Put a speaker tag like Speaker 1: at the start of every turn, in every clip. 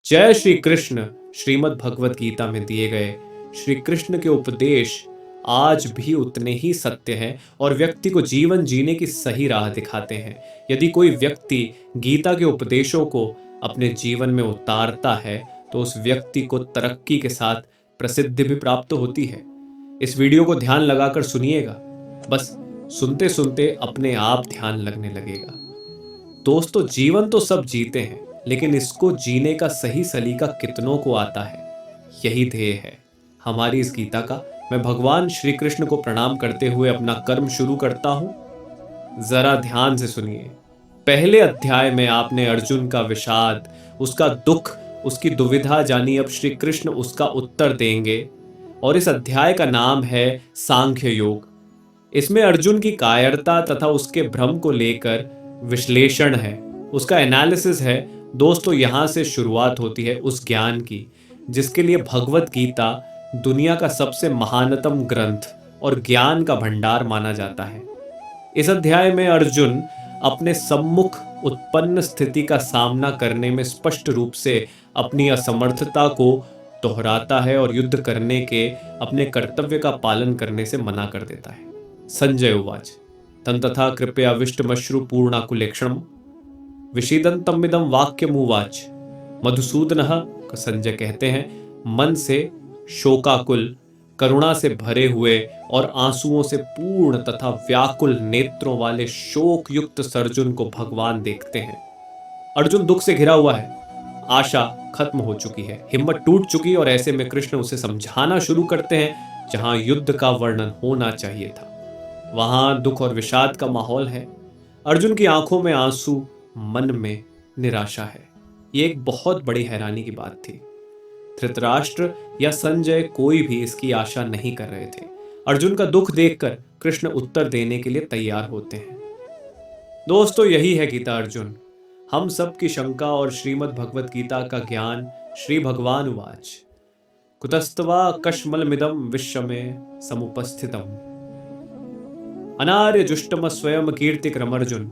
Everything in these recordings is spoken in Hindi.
Speaker 1: जय श्री कृष्ण। श्रीमद् भगवत गीता में दिए गए श्री कृष्ण के उपदेश आज भी उतने ही सत्य हैं और व्यक्ति को जीवन जीने की सही राह दिखाते हैं। यदि कोई व्यक्ति गीता के उपदेशों को अपने जीवन में उतारता है तो उस व्यक्ति को तरक्की के साथ प्रसिद्धि भी प्राप्त होती है। इस वीडियो को ध्यान लगाकर सुनिएगा, बस सुनते सुनते अपने आप ध्यान लगने लगेगा। दोस्तों, जीवन तो सब जीते हैं, लेकिन इसको जीने का सही सलीका कितनों को आता है, यही ध्येय है हमारी इस गीता का। मैं भगवान श्री कृष्ण को प्रणाम करते हुए अपना कर्म शुरू करता हूं। जरा ध्यान से सुनिए। पहले अध्याय में आपने अर्जुन का विषाद, उसका दुख, उसकी दुविधा जानी। अब श्री कृष्ण उसका उत्तर देंगे और इस अध्याय का नाम है सांख्य योग। इसमें अर्जुन की कायरता तथा उसके भ्रम को लेकर विश्लेषण है, उसका एनालिसिस है। दोस्तों, यहां से शुरुआत होती है उस ज्ञान की जिसके लिए भगवत गीता दुनिया का सबसे महानतम ग्रंथ और ज्ञान का भंडार माना जाता है। इस अध्याय में अर्जुन अपने सम्मुख उत्पन्न स्थिति का सामना करने में स्पष्ट रूप से अपनी असमर्थता को दोहराता है और युद्ध करने के अपने कर्तव्य का पालन करने से मना कर देता है। संजय उवाच तंतथा कृपया विष्टमश्रु पूर्णाकुलेक्षणम विषीदंतमिदं वाक्यमुवाच मधुसूदनः। संजय कहते हैं, मन से शोकाकुल, करुणा से भरे हुए और आंसुओं से पूर्ण तथा व्याकुल नेत्रों वाले शोक युक्त अर्जुन को भगवान देखते हैं। अर्जुन दुख से घिरा हुआ है, आशा खत्म हो चुकी है, हिम्मत टूट चुकी, और ऐसे में कृष्ण उसे समझाना शुरू करते हैं। जहां युद्ध का वर्णन होना चाहिए था वहां दुख और विषाद का माहौल है। अर्जुन की आंखों में आंसू, मन में निराशा है। ये एक बहुत बड़ी हैरानी की बात थी। धृतराष्ट्र या संजय कोई भी इसकी आशा नहीं कर रहे थे। अर्जुन का दुख देखकर कृष्ण उत्तर देने के लिए तैयार होते हैं। दोस्तों, यही है गीता अर्जुन, हम सब की शंका और श्रीमद् भगवत गीता का ज्ञान। श्री भगवान उवाच कुतस्तवा कश्मलमिदं विश्वमे समुपस्थितम् अनार्य जुष्टम स्वयं कीर्तिक्रम अर्जुन।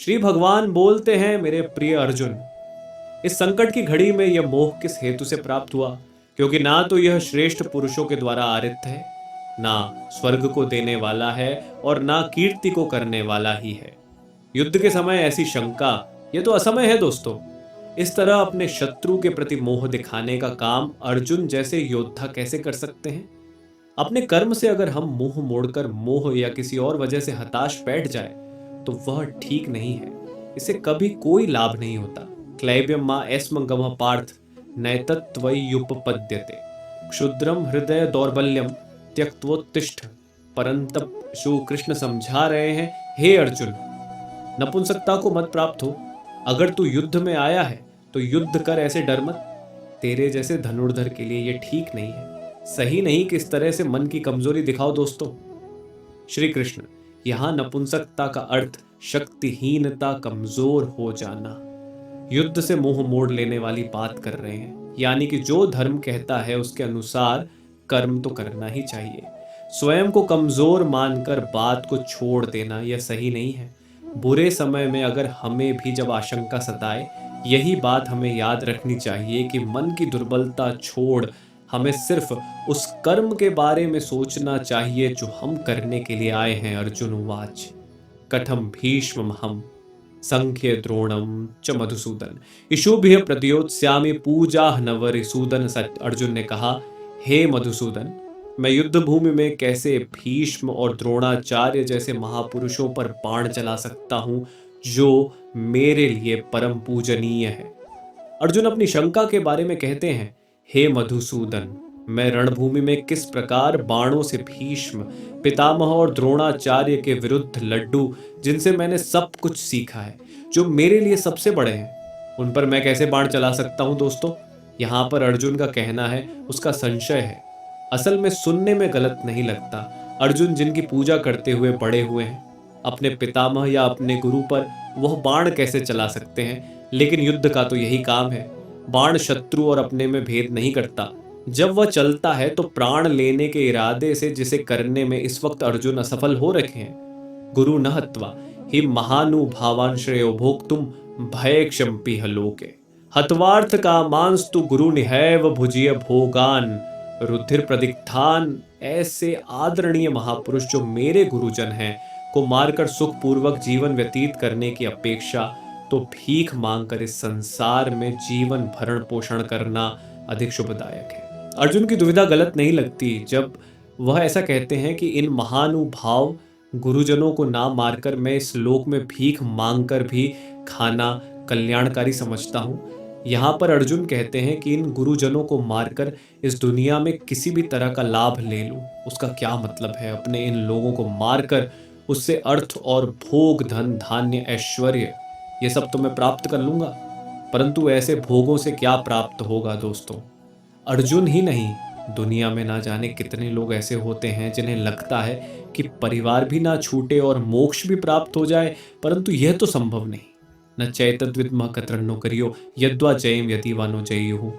Speaker 1: श्री भगवान बोलते हैं, मेरे प्रिय अर्जुन, इस संकट की घड़ी में यह मोह किस हेतु से प्राप्त हुआ? क्योंकि ना तो यह श्रेष्ठ पुरुषों के द्वारा आरित है, ना स्वर्ग को देने वाला है, और ना कीर्ति को करने वाला ही है। युद्ध के समय ऐसी शंका, यह तो असमय है। दोस्तों, इस तरह अपने शत्रु के प्रति मोह दिखाने का काम अर्जुन जैसे योद्धा कैसे कर सकते हैं? अपने कर्म से अगर हम मुंह मोड़कर मोह या किसी और वजह से हताश बैठ जाए तो वह ठीक नहीं है। इससे कभी कोई लाभ नहीं होता। क्लैब्यम मा एस्म गमः पार्थ नैतत्वयुपपद्यते क्षुद्रम हृदय दौर्बल्यम त्यक्त्वोत्तिष्ठ परंतप। शु कृष्ण समझा रहे हैं, हे अर्जुन, नपुंसकता को मत प्राप्त हो। अगर तू युद्ध में आया है तो युद्ध कर, ऐसे डर मत। तेरे जैसे धनुर्धर के लिए यह ठीक नहीं है, सही नहीं कि इस तरह से मन की कमजोरी दिखाओ। दोस्तों, श्री कृष्ण यहां नपुंसकता का अर्थ शक्तिहीनता, कमजोर हो जाना, युद्ध से मुंह मोड़ लेने वाली बात कर रहे हैं। यानी कि जो धर्म कहता है उसके अनुसार कर्म तो करना ही चाहिए। स्वयं को कमजोर मानकर बात को छोड़ देना यह सही नहीं है। बुरे समय में अगर हमें भी जब आशंका सताए, यही बात हमें याद रखनी चाहिए कि मन की दुर्बलता छोड़ हमें सिर्फ उस कर्म के बारे में सोचना चाहिए जो हम करने के लिए आए हैं। अर्जुन उवाच कथम भीष्ममहं संख्ये द्रोणम च मधुसूदन इशुभ्य प्रद्योत्स्यामि पूजा नवरिसूदन। सत्य अर्जुन ने कहा, हे मधुसूदन, मैं युद्ध भूमि में कैसे भीष्म और द्रोणाचार्य जैसे महापुरुषों पर बाण चला सकता हूं जो मेरे लिए परम पूजनीय है। अर्जुन अपनी शंका के बारे में कहते हैं, हे मधुसूदन, मैं रणभूमि में किस प्रकार बाणों से भीष्म, पितामह और द्रोणाचार्य के विरुद्ध लड्डू, जिनसे मैंने सब कुछ सीखा है, जो मेरे लिए सबसे बड़े हैं, उन पर मैं कैसे बाण चला सकता हूं? दोस्तों, यहां पर अर्जुन का कहना है, उसका संशय है। असल में सुनने में गलत नहीं लगता। अर्जुन जिनकी पूजा करते हुए बड़े हुए हैं, अपने पितामह या अपने गुरु पर वह बाण कैसे चला सकते हैं? लेकिन युद्ध का तो यही काम है। बाण शत्रु और अपने में भेद नहीं करता। जब वह चलता है तो प्राण लेने के इरादे से, जिसे करने में इस वक्त अर्जुन असफल हो रखे हैं। गुरु न हत्वा ही महानुभावान श्रेयो भोक्तुम भय क्षम्पी लोके। हतवार्थ का मांस तु गुरु निहैव भुजिय भोगान। रुधिर प्रदिग्धान ऐसे आदरणीय महापुरुष जो मेरे गुरुजन हैं को मारकर सुखपूर्वक जीवन व्यतीत करने की अपेक्षा तो भीख मांगकर इस संसार में जीवन भरण पोषण करना अधिक शुभदायक है। अर्जुन की दुविधा गलत नहीं लगती जब वह ऐसा कहते हैं कि इन महानुभाव गुरुजनों को ना मारकर मैं इस लोक में भीख मांगकर भी खाना कल्याणकारी समझता हूँ। यहाँ पर अर्जुन कहते हैं कि इन गुरुजनों को मारकर इस दुनिया में किसी भी तरह का लाभ ले लूं, उसका क्या मतलब है। अपने इन लोगों को मारकर उससे अर्थ और भोग, धन धान्य, ऐश्वर्य ये सब तो मैं प्राप्त कर लूंगा, परंतु ऐसे भोगों से क्या प्राप्त होगा दोस्तों। अर्जुन ही नहीं, दुनिया में ना जाने कितने लोग ऐसे होते हैं जिन्हें लगता है कि परिवार भी ना छूटे और मोक्ष भी प्राप्त हो जाए, परंतु यह तो संभव नहीं। न चैतद्विद्मः कतरन्नो करियो यद्वा जयम यतिवानो जयेयुः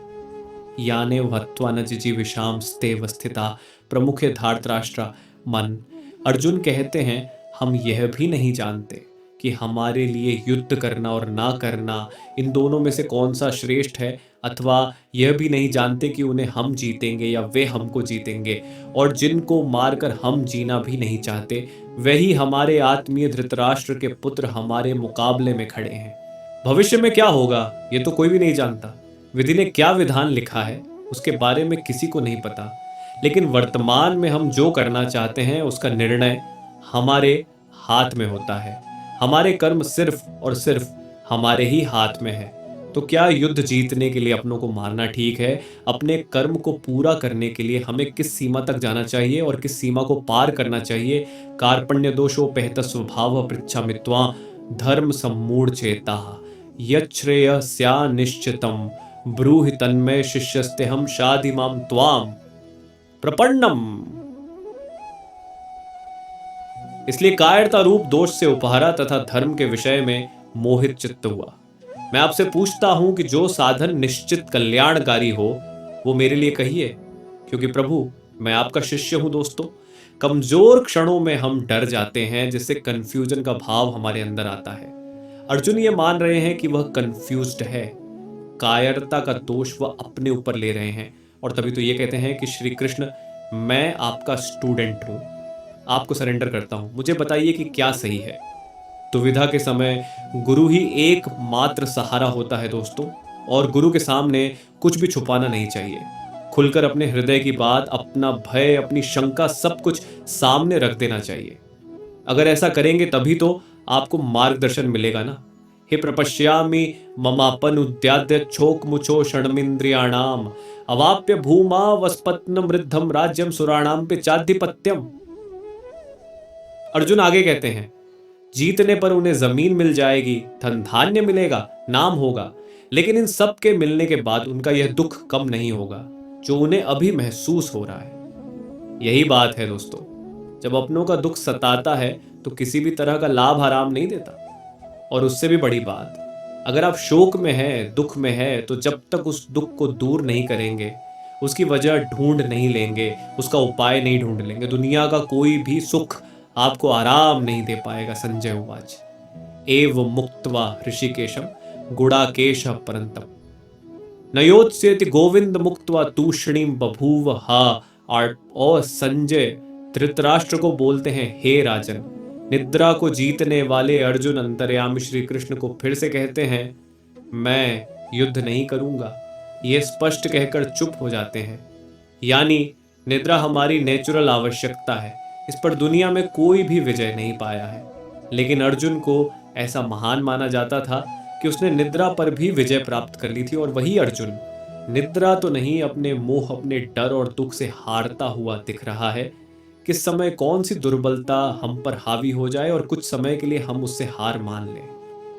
Speaker 1: याने हत्वा न जिजीविषाम स्तेव स्थिता प्रमुखे धार्तराष्ट्रा मन। अर्जुन कहते हैं हम यह भी नहीं जानते कि हमारे लिए युद्ध करना और ना करना इन दोनों में से कौन सा श्रेष्ठ है, अथवा यह भी नहीं जानते कि उन्हें हम जीतेंगे या वे हमको जीतेंगे। और जिनको मारकर हम जीना भी नहीं चाहते वही हमारे आत्मीय धृतराष्ट्र के पुत्र हमारे मुकाबले में खड़े हैं। भविष्य में क्या होगा ये तो कोई भी नहीं जानता। विधि ने क्या विधान लिखा है उसके बारे में किसी को नहीं पता, लेकिन वर्तमान में हम जो करना चाहते हैं उसका निर्णय हमारे हाथ में होता है। हमारे कर्म सिर्फ और सिर्फ हमारे ही हाथ में है। तो क्या युद्ध जीतने के लिए अपनों को मारना ठीक है? अपने कर्म को पूरा करने के लिए हमें किस सीमा तक जाना चाहिए और किस सीमा को पार करना चाहिए? कार्पण्य दोषोपहत स्वभाव पृच्छामित्वा धर्म सम्मूढ़ चेता यच्छ्रेयस्या निश्चितम ब्रूहि तन्मय शिष्यस्ते हम शाधिमाम त्वाम प्रपन्नम। इसलिए कायरता रूप दोष से उपहारा तथा धर्म के विषय में मोहित चित्त हुआ। मैं आपसे पूछता हूं कि जो साधन निश्चित कल्याणकारी हो वो मेरे लिए कहिए, क्योंकि प्रभु मैं आपका शिष्य हूं। दोस्तों, कमजोर क्षणों में हम डर जाते हैं जिससे कंफ्यूजन का भाव हमारे अंदर आता है। अर्जुन ये मान रहे हैं कि वह कंफ्यूज्ड है, कायरता का दोष वह अपने ऊपर ले रहे हैं, और तभी तो ये कहते हैं कि श्री कृष्ण मैं आपका स्टूडेंट हूं, आपको सरेंडर करता हूं, मुझे बताइए कि क्या सही है। दुविधा के समय गुरु ही एकमात्र सहारा होता है दोस्तों, और गुरु के सामने कुछ भी छुपाना नहीं चाहिए। खुलकर अपने हृदय की बात, अपना भय, अपनी शंका सब कुछ सामने रख देना चाहिए। अगर ऐसा करेंगे तभी तो आपको मार्गदर्शन मिलेगा ना। हे प्रपश्यामि ममापन उद्याद्य छोक मुछो षण्मिंद्रियाणाम अवाप्य भूमा वस्पत्न मृद्धम राज्यम सुराणाम पे चाधिपत्यम। अर्जुन आगे कहते हैं जीतने पर उन्हें जमीन मिल जाएगी, धन धान्य मिलेगा, नाम होगा, लेकिन इन सब के मिलने के बाद उनका यह दुख कम नहीं होगा जो उन्हें अभी महसूस हो रहा है। यही बात है दोस्तों, जब अपनों का दुख सताता है तो किसी भी तरह का लाभ आराम नहीं देता। और उससे भी बड़ी बात, अगर आप शोक में हैं, दुख में हैं, तो जब तक उस दुख को दूर नहीं करेंगे, उसकी वजह ढूंढ नहीं लेंगे, उसका उपाय नहीं ढूंढ लेंगे, दुनिया का कोई भी सुख आपको आराम नहीं दे पाएगा। संजय उवाच एव मुक्त्वा ऋषिकेशम गुड़ाकेश परंतप नयोत्स्यति गोविंद मुक्त्वा तूष्णीम बभूव हा। और संजय धृतराष्ट्र को बोलते हैं हे राजन। निद्रा को जीतने वाले अर्जुन अंतर्यामी श्री कृष्ण को फिर से कहते हैं मैं युद्ध नहीं करूंगा। ये स्पष्ट कहकर चुप हो जाते हैं। यानी निद्रा हमारी नेचुरल आवश्यकता है, इस पर दुनिया में कोई भी विजय नहीं पाया है। लेकिन अर्जुन को ऐसा महान माना जाता था कि उसने निद्रा पर भी विजय प्राप्त कर ली थी। और वही अर्जुन निद्रा तो नहीं, अपने मोह, अपने डर और दुख से हारता हुआ दिख रहा है। किस समय कौन सी दुर्बलता हम पर हावी हो जाए और कुछ समय के लिए हम उससे हार मान लें,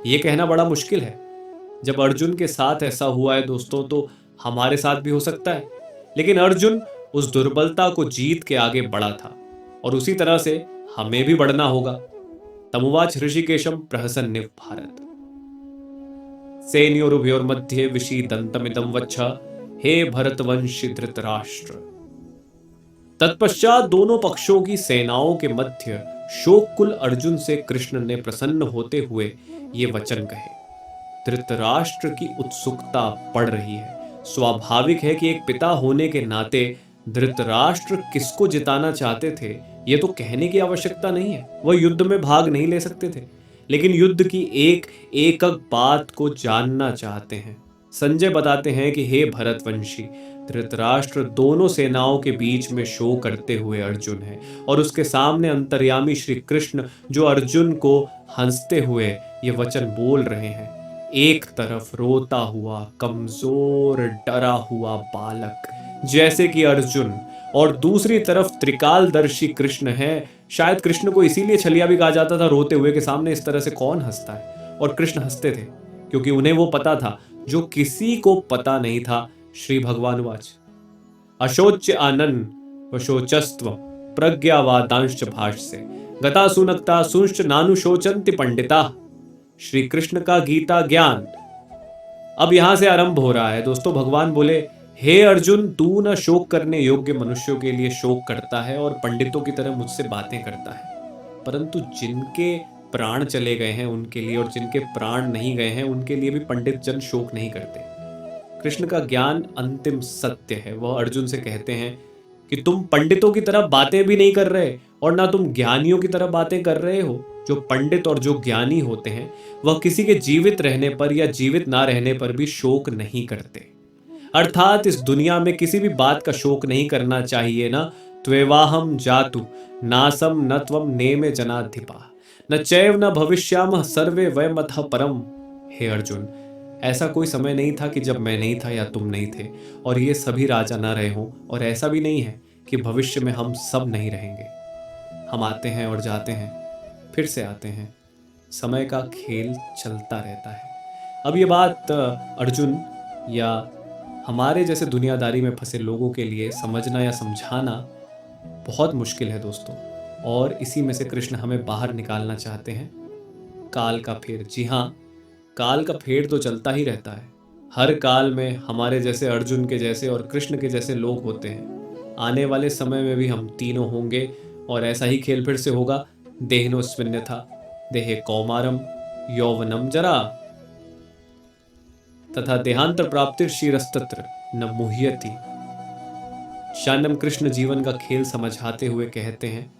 Speaker 1: यह कहना बड़ा मुश्किल है। जब अर्जुन के साथ ऐसा हुआ है दोस्तों, तो हमारे साथ भी हो सकता है। लेकिन अर्जुन उस दुर्बलता को जीत के आगे बढ़ा था, और उसी तरह से हमें भी बढ़ना होगा। तमुवाच ऋषिकेशम प्रहसन्निव भारत सेनयोरुभयोर्मध्ये विषीदन्तमिदं वच्छ हे भरतवंशी धृतराष्ट्र। तत्पश्चात दोनों पक्षों की सेनाओं के मध्य शोककुल अर्जुन से कृष्ण ने प्रसन्न होते हुए ये वचन कहे। धृतराष्ट्र की उत्सुकता बढ़ रही है। स्वाभाविक है कि एक पिता होने के नाते धृतराष्ट्र किसको जिताना चाहते थे, ये तो कहने की आवश्यकता नहीं है। वह युद्ध में भाग नहीं ले सकते थे, लेकिन युद्ध की एक एकक बात को जानना चाहते हैं। संजय बताते हैं कि हे भरतवंशी, धृतराष्ट्र दोनों सेनाओं के बीच में शो करते हुए अर्जुन है, और उसके सामने अंतर्यामी श्री कृष्ण जो अर्जुन को हंसते हुए ये वचन बोल रहे हैं। एक तरफ रोता हुआ कमजोर डरा हुआ बालक जैसे कि अर्जुन, और दूसरी तरफ त्रिकालदर्शी कृष्ण है। शायद कृष्ण को इसीलिए छलिया भी कहा जाता था, रोते हुए के सामने इस तरह से कौन हंसता है। और कृष्ण हंसते थे क्योंकि उन्हें वो पता था जो किसी को पता नहीं था। श्री भगवानुवाच अशोच्य आनंद वशोचस्त्व प्रज्ञावादांश भाष्य गता सुनकता सुंश्च नानुशोचन्ति पंडिता। श्री कृष्ण का गीता ज्ञान अब यहां से आरंभ हो रहा है दोस्तों। भगवान बोले, हे अर्जुन, तू न शोक करने योग्य मनुष्यों के लिए शोक करता है और पंडितों की तरह मुझसे बातें करता है, परंतु जिनके प्राण चले गए हैं उनके लिए और जिनके प्राण नहीं गए हैं उनके लिए भी पंडित जन शोक नहीं करते। कृष्ण का ज्ञान अंतिम सत्य है। वह अर्जुन से कहते हैं कि तुम पंडितों की तरह बातें भी नहीं कर रहे और ना तुम ज्ञानियों की तरह बातें कर रहे हो। जो पंडित और जो ज्ञानी होते हैं वह किसी के जीवित रहने पर या जीवित ना रहने पर भी शोक नहीं करते। अर्थात इस दुनिया में किसी भी बात का शोक नहीं करना चाहिए। ना त्वेवाहम जातु नासम न त्वम नेमे जनाधिपा न चैव न भविष्यामः सर्वे वयमतः परम। हे अर्जुन, ऐसा कोई समय नहीं था कि जब मैं नहीं था या तुम नहीं थे, और ये सभी राजा ना रहे हों, और ऐसा भी नहीं है कि भविष्य में हम सब नहीं रहेंगे। हम आते हैं और जाते हैं, फिर से आते हैं। समय का खेल चलता रहता है। अब ये बात अर्जुन या हमारे जैसे दुनियादारी में फंसे लोगों के लिए समझना या समझाना बहुत मुश्किल है दोस्तों, और इसी में से कृष्ण हमें बाहर निकालना चाहते हैं। काल का फेर, जी हाँ, काल का फेर तो चलता ही रहता है। हर काल में हमारे जैसे अर्जुन के जैसे और कृष्ण के जैसे लोग होते हैं। आने वाले समय में भी हम तीनों होंगे और ऐसा ही खेल फिर से होगा। देहिनोऽस्मिन् यथा देहे कौमारम यौवनम जरा तथा देहांतर प्राप्तिर्षीरस्तत्र न मुह्यति। श्यानम कृष्ण जीवन का खेल समझाते हुए कहते हैं,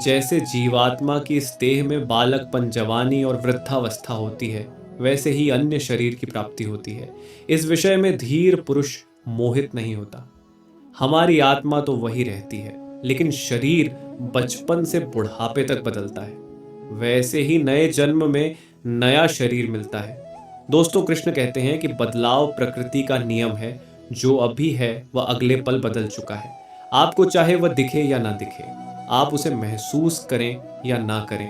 Speaker 1: जैसे जीवात्मा की इस देह में बालकपन, जवानी और वृद्धावस्था होती है, वैसे ही अन्य शरीर की प्राप्ति होती है। इस विषय में धीर पुरुष मोहित नहीं होता। हमारी आत्मा तो वही रहती है, लेकिन शरीर बचपन से बुढ़ापे तक बदलता है। वैसे ही नए जन्म में नया शरीर मिलता है। दोस्तों, कृष्ण कहते हैं कि बदलाव प्रकृति का नियम है। जो अभी है वह अगले पल बदल चुका है। आपको चाहे वह दिखे या ना दिखे, आप उसे महसूस करें या ना करें।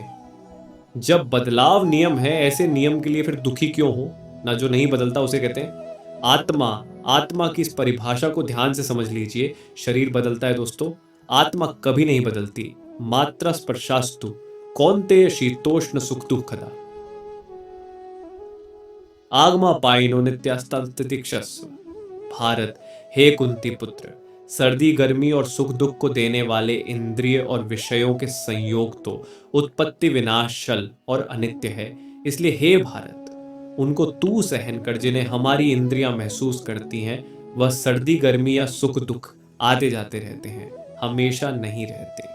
Speaker 1: जब बदलाव नियम है, ऐसे नियम के लिए फिर दुखी क्यों हो? ना जो नहीं बदलता उसे कहते हैं आत्मा। आत्मा की इस परिभाषा को ध्यान से समझ लीजिए। शरीर बदलता है दोस्तों, आत्मा कभी नहीं बदलती। मात्रा स्पर्शास्तु कौन्तेय शीतोष्ण सुख दुखदा आगमा पाइनो नित्यास्तितिक्षस्व। भारत, हे कुंती पुत्र, सर्दी गर्मी और सुख दुख को देने वाले इंद्रिय और विषयों के संयोग तो उत्पत्ति विनाशल और अनित्य है। इसलिए हे भारत, उनको तू सहन कर जिन्हें हमारी इंद्रियां महसूस करती हैं। वह सर्दी गर्मी या सुख दुख आते जाते रहते हैं, हमेशा नहीं रहते।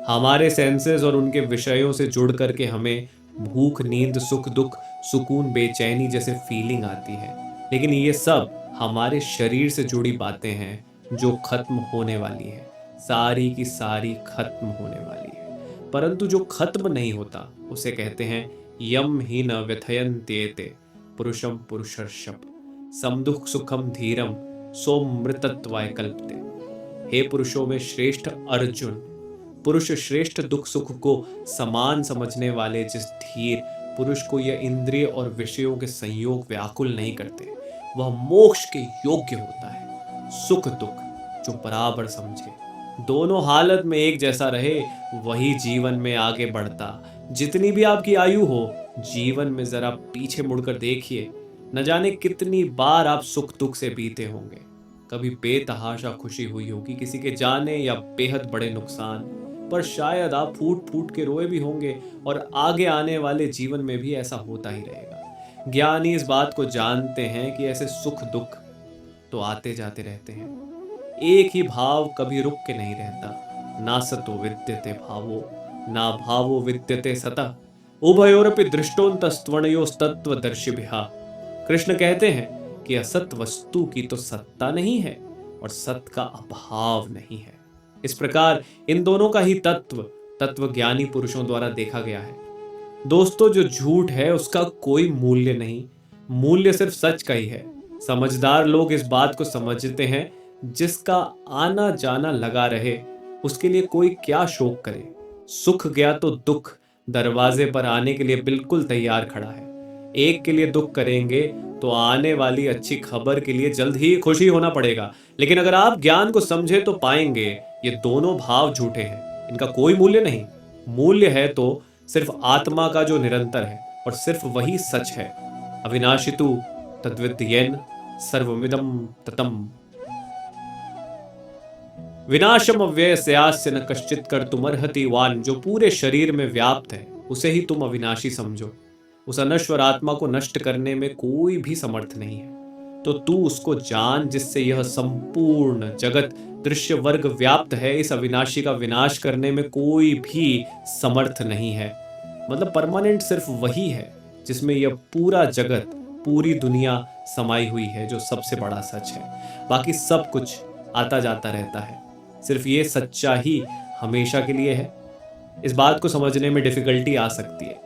Speaker 1: हमारे सेंसेस और उनके विषयों से जुड़ करके हमें भूख, नींद, सुख दुख, सुकून, बेचैनी जैसे फीलिंग आती है, लेकिन ये सब हमारे शरीर से जुड़ी बातें हैं जो खत्म होने वाली है। सारी की सारी खत्म होने वाली है। परंतु जो खत्म नहीं होता उसे कहते हैं यम ही न व्यथयन्त्येते पुरुषम पुरुषर्षभ समदुख सुखम धीरम सोमृतत्वाय कल्पते। हे पुरुषों में श्रेष्ठ अर्जुन, पुरुष श्रेष्ठ दुख सुख को समान समझने वाले जिस धीर पुरुष को यह इंद्रिय और विषयों के संयोग व्याकुल नहीं करते, वह मोक्ष के योग्य होता है। सुख दुख जो बराबर समझे, दोनों हालत में एक जैसा रहे, वही जीवन में आगे बढ़ता। जितनी भी आपकी आयु हो, जीवन में जरा पीछे मुड़कर देखिए, न जाने कितनी बार आप सुख दुख से बीते होंगे। कभी बेतहाशा खुशी हुई होगी, किसी के जाने या बेहद बड़े नुकसान पर शायद आप फूट फूट के रोए भी होंगे, और आगे आने वाले जीवन में भी ऐसा होता ही रहेगा। ज्ञानी इस बात को जानते हैं कि ऐसे सुख दुख तो आते जाते रहते हैं, एक ही भाव कभी रुक के नहीं रहता। ना सतो विद्यते भावो, ना भावो विद्यते सतः, उभयोरपि दृष्टोन्तस्त्वनयोस्तत्त्वदर्शिभिः। कृष्ण कहते हैं कि असत वस्तु की तो सत्ता नहीं है और सत का अभाव नहीं है। इस प्रकार इन दोनों का ही तत्व ज्ञानी पुरुषों द्वारा देखा गया है। दोस्तों, जो झूठ है उसका कोई मूल्य नहीं, मूल्य सिर्फ सच का ही है। समझदार लोग इस बात को समझते हैं, जिसका आना जाना लगा रहे उसके लिए कोई क्या शोक करे। सुख गया तो दुख दरवाजे पर आने के लिए बिल्कुल तैयार खड़ा है। एक के लिए दुख करेंगे तो आने वाली अच्छी खबर के लिए जल्द ही खुशी होना पड़ेगा। लेकिन अगर आप ज्ञान को समझे तो पाएंगे ये दोनों भाव झूठे हैं, इनका कोई मूल्य नहीं। मूल्य है तो सिर्फ आत्मा का जो निरंतर है, और सिर्फ वही सच है। अविनाशी तु तद्विद्येन सर्वमिदं ततम्। विनाशम अव्ययस्यास्य न कश्चित् कर्तुमर्हति वान। जो पूरे शरीर में व्याप्त है उसे ही तुम अविनाशी समझो। उस अनश्वर आत्मा को नष्ट करने में कोई भी समर्थ नहीं है। तो तू उसको जान जिससे यह संपूर्ण जगत दृश्य वर्ग व्याप्त है। इस अविनाशी का विनाश करने में कोई भी समर्थ नहीं है। मतलब परमानेंट सिर्फ वही है जिसमें यह पूरा जगत, पूरी दुनिया समाई हुई है, जो सबसे बड़ा सच है। बाकी सब कुछ आता जाता रहता है, सिर्फ ये सच्चा ही हमेशा के लिए है। इस बात को समझने में डिफिकल्टी आ सकती है,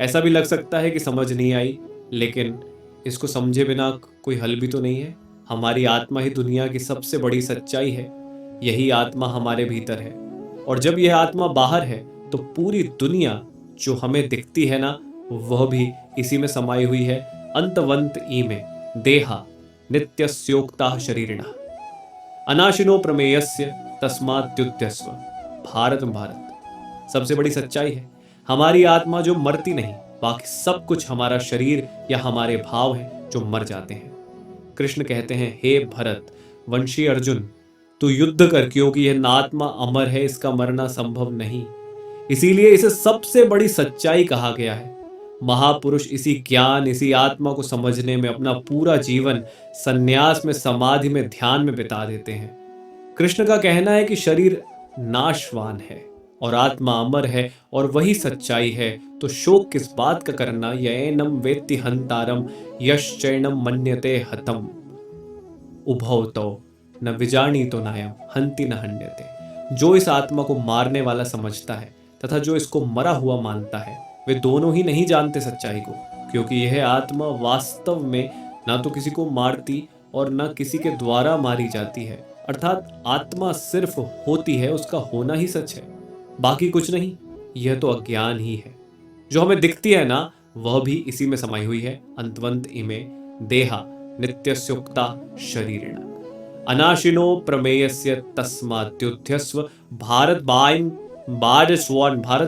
Speaker 1: ऐसा भी लग सकता है कि समझ नहीं आई, लेकिन इसको समझे बिना कोई हल भी तो नहीं है। हमारी आत्मा ही दुनिया की सबसे बड़ी सच्चाई है। यही आत्मा हमारे भीतर है, और जब यह आत्मा बाहर है तो पूरी दुनिया जो हमें दिखती है ना, वह भी इसी में समाई हुई है। अंतवंत ई में देहा नित्यस्योक्ता शरीरिणः अनाशिनो प्रमेयस्य तस्माद्युध्यस्व। भारत सबसे बड़ी सच्चाई है। हमारी आत्मा जो मरती नहीं, बाकी सब कुछ हमारा शरीर या हमारे भाव हैं जो मर जाते हैं। कृष्ण कहते हैं, हे भरत वंशी अर्जुन, तू युद्ध कर, क्योंकि यह आत्मा अमर है, इसका मरना संभव नहीं। इसीलिए इसे सबसे बड़ी सच्चाई कहा गया है। महापुरुष इसी ज्ञान, इसी आत्मा को समझने में अपना पूरा जीवन संन्यास में, समाधि में, ध्यान में बिता देते हैं। कृष्ण का कहना है कि शरीर नाशवान है और आत्मा अमर है, और वही सच्चाई है। तो शोक किस बात का करना। यैनम वेत्ति हंतारम यश्चैनम मन्यते हतम, उभौ तो न विजानी तो नायम हंति न हन्यते। जो इस आत्मा को मारने वाला समझता है तथा जो इसको मरा हुआ मानता है, वे दोनों ही नहीं जानते सच्चाई को, क्योंकि यह आत्मा वास्तव में ना तो किसी को मारती और ना किसी के द्वारा मारी जाती है। अर्थात आत्मा सिर्फ होती है, उसका होना ही सच है, बाकी कुछ नहीं। यह तो अज्ञान ही है। जो हमें दिखती है ना, वह भी इसी में समाई हुई है। अंतवंत इमे देहा नित्यस्योक्ता शरीरिण अनाशिनो प्रमेयस्य तस्माद्युध्यस्व। भारत भारत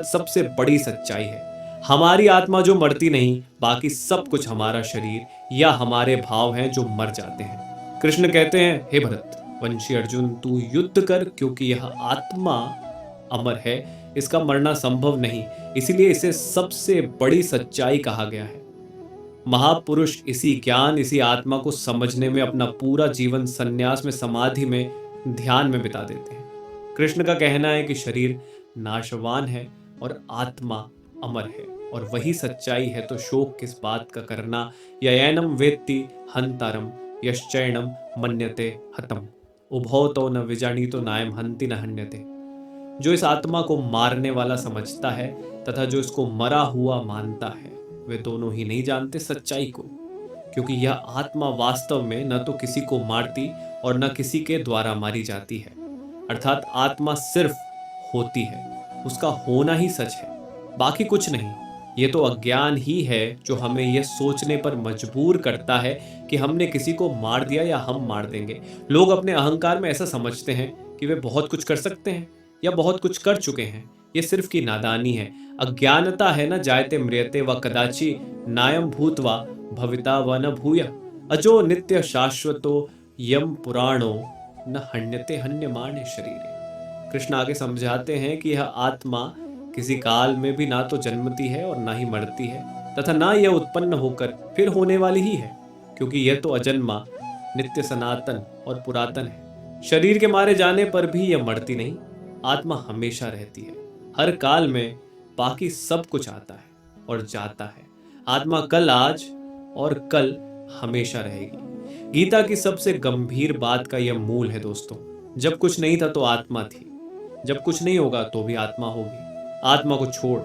Speaker 1: सबसे बड़ी सच्चाई है। हमारी आत्मा जो मरती नहीं, बाकी सब कुछ हमारा शरीर या हमारे भाव हैं जो मर जाते हैं। कृष्ण कहते हैं, हे भरत वंशी अर्जुन, तू युद्ध कर, क्योंकि यह आत्मा अमर है, इसका मरना संभव नहीं। इसीलिए इसे सबसे बड़ी सच्चाई कहा गया है। महापुरुष इसी ज्ञान, इसी आत्मा को समझने में अपना पूरा जीवन संन्यास में, समाधि में, ध्यान में बिता देते हैं। कृष्ण का कहना है कि शरीर नाशवान है और आत्मा अमर है, और वही सच्चाई है। तो शोक किस बात का करना। ययनम वेत्ति हंतारम यश्चैनम मन्यते हतम, उभौ तो न विजानीतो नायम हंति न हन्यते। जो इस आत्मा को मारने वाला समझता है तथा जो इसको मरा हुआ मानता है, वे दोनों ही नहीं जानते सच्चाई को, क्योंकि यह आत्मा वास्तव में न तो किसी को मारती और न किसी के द्वारा मारी जाती है। अर्थात आत्मा सिर्फ होती है, उसका होना ही सच है, बाकी कुछ नहीं। ये तो अज्ञान ही है जो हमें यह सोचने पर मजबूर करता है कि हमने किसी को मार दिया या हम मार देंगे। लोग अपने अहंकार में ऐसा समझते हैं कि वे बहुत कुछ कर सकते हैं या बहुत कुछ कर चुके हैं। ये सिर्फ की नादानी है, अज्ञानता है। न जायते म्रियते व कदाचि नायम भूतवा भविता व न भूय, अजो नित्य शाश्वतो यम पुराणो न हन्यते हन्यमाने शरीरे। कृष्ण आगे समझाते हैं कि यह आत्मा किसी काल में भी ना तो जन्मती है और ना ही मरती है। तथा ना यह उत्पन्न होकर फिर होने वाली ही है, क्योंकि यह तो अजन्मा, नित्य, सनातन और पुरातन है। शरीर के मारे जाने पर भी यह मरती नहीं, आत्मा हमेशा रहती है। हर काल में बाकी सब कुछ आता है और जाता है। आत्मा कल, आज और कल हमेशा रहेगी। गीता की सबसे गंभीर बात का यह मूल है दोस्तों। जब कुछ नहीं था तो आत्मा थी, जब कुछ नहीं होगा तो भी आत्मा होगी। आत्मा को छोड़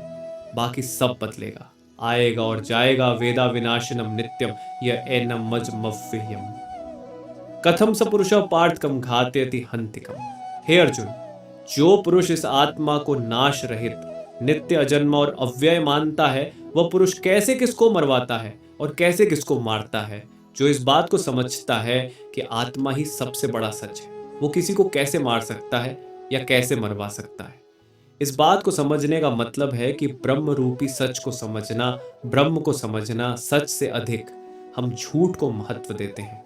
Speaker 1: बाकी सब बदलेगा, आएगा और जाएगा। वेदा विनाशनम नित्यम यह एनम मजमव्ययम कथम स पुरुष पार्थकम घातयति हंतिकम। हे अर्जुन, जो पुरुष इस आत्मा को नाश रहित, नित्य, अजन्म और अव्यय मानता है, वह पुरुष कैसे किसको मरवाता है और कैसे किसको मारता है। जो इस बात को समझता है कि आत्मा ही सबसे बड़ा सच है, वो किसी को कैसे मार सकता है या कैसे मरवा सकता है। इस बात को समझने का मतलब है कि ब्रह्म रूपी सच को समझना, ब्रह्म को समझना। सच से अधिक हम झूठ को महत्व देते हैं,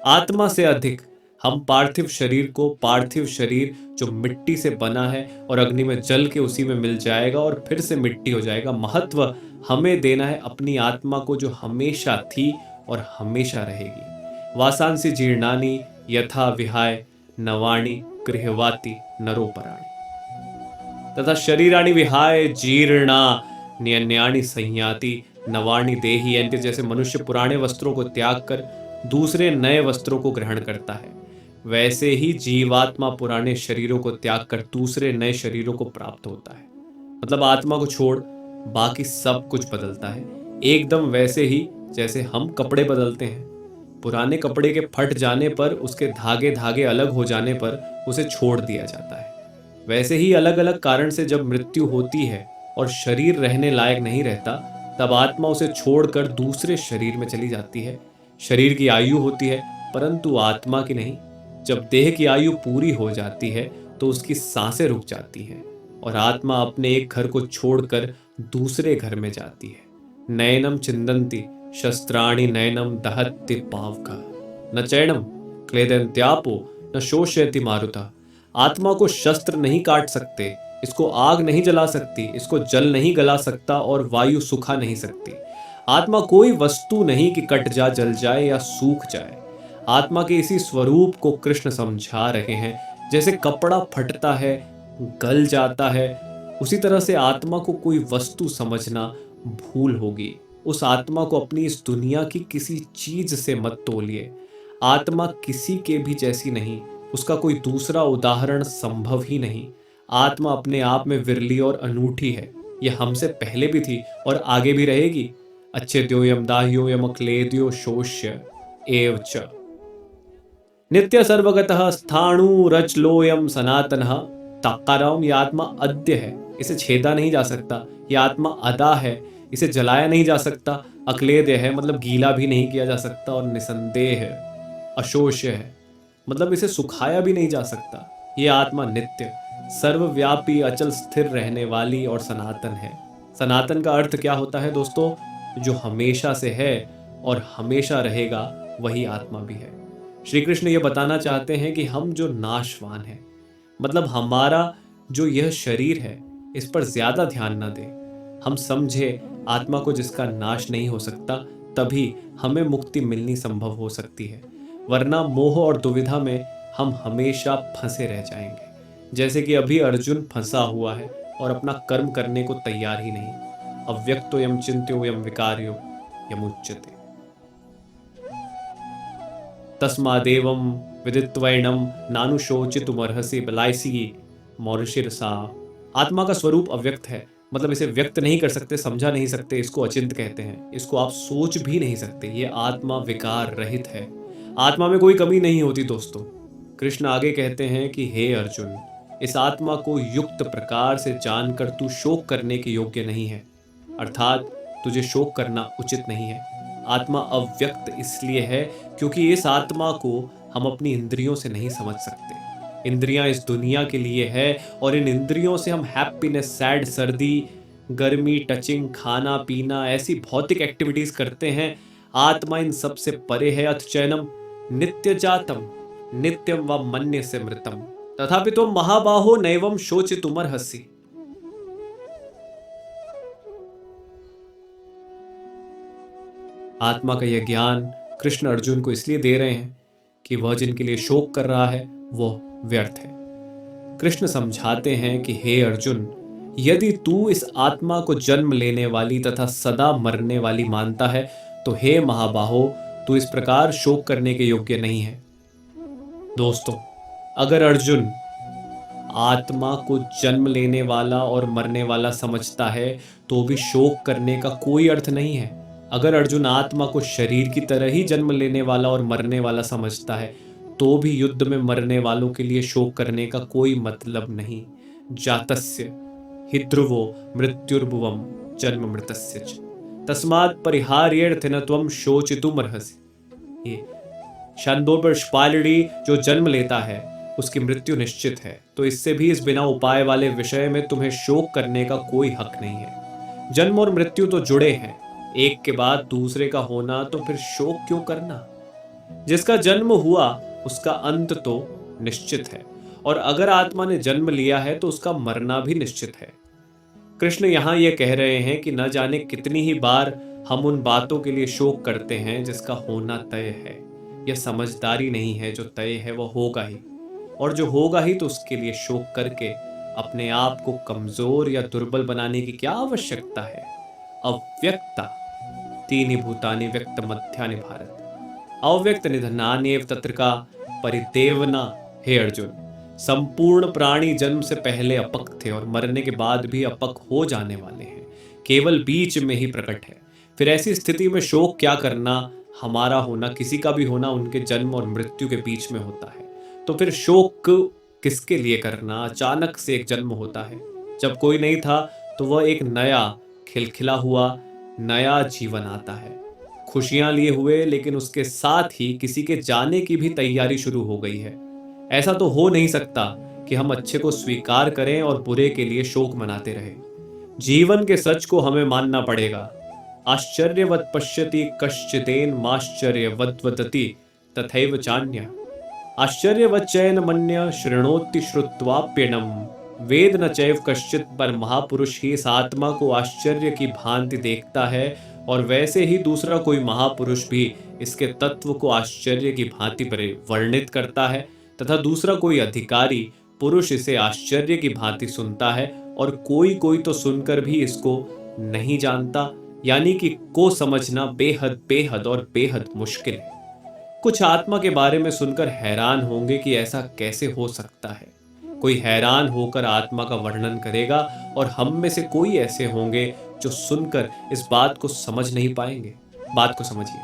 Speaker 1: आत्मा से अधिक हम पार्थिव शरीर को। पार्थिव शरीर जो मिट्टी से बना है और अग्नि में जल के उसी में मिल जाएगा और फिर से मिट्टी हो जाएगा। महत्व हमें देना है अपनी आत्मा को, जो हमेशा थी और हमेशा रहेगी। वासांसी जीर्णानि यथा विहाय नवाणी गृहवाति नरोपराणि तथा शरीराणि विहाय जीर्णा न्यन्यानि संयाति नवाणी देहि यंत्र। जैसे मनुष्य पुराने वस्त्रों को त्याग कर दूसरे नए वस्त्रों को ग्रहण करता है, वैसे ही जीवात्मा पुराने शरीरों को त्याग कर दूसरे नए शरीरों को प्राप्त होता है। मतलब आत्मा को छोड़ बाकी सब कुछ बदलता है, एकदम वैसे ही जैसे हम कपड़े बदलते हैं। पुराने कपड़े के फट जाने पर, उसके धागे धागे अलग हो जाने पर उसे छोड़ दिया जाता है। वैसे ही अलग अलग कारण से जब मृत्यु होती है और शरीर रहने लायक नहीं रहता, तब आत्मा उसे छोड़कर दूसरे शरीर में चली जाती है। शरीर की आयु होती है परंतु आत्मा की नहीं। जब देह की आयु पूरी हो जाती है तो उसकी सांसें रुक जाती हैं और आत्मा अपने एक घर को छोड़कर दूसरे घर में जाती है। नयनम चिंदन्ति शस्त्राणि नयनम दहत्ति पावका न चैनम क्लेदन्त्यापो न शोषयति मारुता। आत्मा को शस्त्र नहीं काट सकते, इसको आग नहीं जला सकती, इसको जल नहीं गला सकता और वायु सुखा नहीं सकती। आत्मा कोई वस्तु नहीं कि कट जा, जल जाए या सूख जाए। आत्मा के इसी स्वरूप को कृष्ण समझा रहे हैं। जैसे कपड़ा फटता है, गल जाता है, उसी तरह से आत्मा को कोई वस्तु समझना भूल होगी। उस आत्मा को अपनी इस दुनिया की किसी चीज से मत तोलिए। आत्मा किसी के भी जैसी नहीं, उसका कोई दूसरा उदाहरण संभव ही नहीं। आत्मा अपने आप में विरली और अनूठी है। यह हमसे पहले भी थी और आगे भी रहेगी। अच्छेद्यो यम दाह्यो यम अक्लेद्यो शोष्य एव च नित्य सर्वगतः स्थाणुरचलोयम सनातनः। ताकाराम, यह आत्मा अद्य है, इसे छेदा नहीं जा सकता। यह आत्मा अदा है, इसे जलाया नहीं जा सकता। अक्लेद्य है मतलब गीला भी नहीं किया जा सकता। और निसंदेह है, अशोष्य है मतलब इसे सुखाया भी नहीं जा सकता। यह आत्मा नित्य, सर्वव्यापी, अचल, स्थिर रहने वाली और सनातन है। सनातन का अर्थ क्या होता है दोस्तों? जो हमेशा से है और हमेशा रहेगा, वही आत्मा भी है। श्री कृष्ण ये बताना चाहते हैं कि हम जो नाशवान हैं, मतलब हमारा जो यह शरीर है, इस पर ज्यादा ध्यान ना दें। हम समझे आत्मा को जिसका नाश नहीं हो सकता, तभी हमें मुक्ति मिलनी संभव हो सकती है। वरना मोह और दुविधा में हम हमेशा फंसे रह जाएंगे। जैसे कि अभी अर्जुन फंसा हुआ है और अपना कर्म करने को तैयार ही नहीं। अव्यक्तो यम चिंत्यो यम विकार्यो यमुच्यते तस्मादेवं विदित्वैनं नानुशोचितुमर्हसि बलायसी मौरिशिरसा। आत्मा का स्वरूप अव्यक्त है, मतलब इसे व्यक्त नहीं कर सकते, समझा नहीं सकते। इसको अचिंत कहते हैं, इसको आप सोच भी नहीं सकते। ये आत्मा विकार रहित है, आत्मा में कोई कमी नहीं होती दोस्तों। कृष्ण आगे कहते हैं कि हे अर्जुन, इस आत्मा को युक्त प्रकार से जानकर तू शोक करने के योग्य नहीं है, अर्थात तुझे शोक करना उचित नहीं है। आत्मा अव्यक्त इसलिए है क्योंकि इस आत्मा को हम अपनी इंद्रियों से नहीं समझ सकते। इंद्रियां इस दुनिया के लिए है और इन इंद्रियों से हम हैप्पीनेस, सैड, सर्दी, गर्मी, टचिंग, खाना पीना, ऐसी भौतिक एक्टिविटीज करते हैं। आत्मा इन सब से परे है। अथ चैनम नित्य जातम नित्यम व मन्य से मृतम तथापि तुम महाबाहो नैवम शोचितुमर्हसि। आत्मा का यह ज्ञान कृष्ण अर्जुन को इसलिए दे रहे हैं कि वह जिनके लिए शोक कर रहा है वह व्यर्थ है। कृष्ण समझाते हैं कि हे अर्जुन, यदि तू इस आत्मा को जन्म लेने वाली तथा सदा मरने वाली मानता है तो हे महाबाहो, तू इस प्रकार शोक करने के योग्य नहीं है। दोस्तों, अगर अर्जुन आत्मा को जन्म लेने वाला और मरने वाला समझता है तो भी शोक करने का कोई अर्थ नहीं है। अगर अर्जुन आत्मा को शरीर की तरह ही जन्म लेने वाला और मरने वाला समझता है तो भी युद्ध में मरने वालों के लिए शोक करने का कोई मतलब नहीं। जातस्य हि ध्रुवो मृत्युर्भुवम जन्म मृतस्य च तस्मात् परिहार्यर्थ न त्वं शोचितुमर्हसि। ये शांदोबर पालड़ी जो जन्म लेता है उसकी मृत्यु निश्चित है, तो इससे भी इस बिना उपाय वाले विषय में तुम्हें शोक करने का कोई हक नहीं है। जन्म और मृत्यु तो जुड़े हैं, एक के बाद दूसरे का होना, तो फिर शोक क्यों करना। जिसका जन्म हुआ उसका अंत तो निश्चित है, और अगर आत्मा ने जन्म लिया है तो उसका मरना भी निश्चित है। कृष्ण यहाँ यह कह रहे हैं कि न जाने कितनी ही बार हम उन बातों के लिए शोक करते हैं जिसका होना तय है। यह समझदारी नहीं है, जो तय है वह होगा ही, और जो होगा ही तो उसके लिए शोक करके अपने आप को कमजोर या दुर्बल बनाने की क्या आवश्यकता है। अव्यक्ता तीनि भूतानि व्यक्त मध्यानि भारत अव्यक्त निधनान्येव तत्र का परिदेवना। हे अर्जुन, संपूर्ण प्राणी जन्म से पहले अपक थे और मरने के बाद भी अपक हो जाने वाले हैं, केवल बीच में ही प्रकट है। फिर ऐसी स्थिति में शोक क्या करना। हमारा होना, किसी का भी होना उनके जन्म और मृत्यु के बीच में होता है, तो फिर शोक किसके लिए करना। अचानक से एक जन्म होता है, जब कोई नहीं था तो वह एक नया खिलखिला हुआ नया जीवन आता है, खुशियां लिए हुए, लेकिन उसके साथ ही किसी के जाने की भी तैयारी शुरू हो गई है। ऐसा तो हो नहीं सकता कि हम अच्छे को स्वीकार करें और बुरे के लिए शोक मनाते रहे। जीवन के सच को हमें मानना पड़ेगा। आश्चर्यवत् पश्यति कश्चिदेन माश्चर्यवत् वदति तथैव चान्य आश्चर्यवच्चैन मन्य शृणोति श्रुत्वाप्यनम वेद न चैव कश्चित। पर महापुरुष ही इस आत्मा को आश्चर्य की भांति देखता है, और वैसे ही दूसरा कोई महापुरुष भी इसके तत्व को आश्चर्य की भांति वर्णित करता है, तथा दूसरा कोई अधिकारी पुरुष इसे आश्चर्य की भांति सुनता है, और कोई कोई तो सुनकर भी इसको नहीं जानता। यानी कि को समझना बेहद बेहद और बेहद मुश्किल है। कुछ आत्मा के बारे में सुनकर हैरान होंगे कि ऐसा कैसे हो सकता है। कोई हैरान होकर आत्मा का वर्णन करेगा, और हम में से कोई ऐसे होंगे जो सुनकर इस बात को समझ नहीं पाएंगे। बात को समझिए,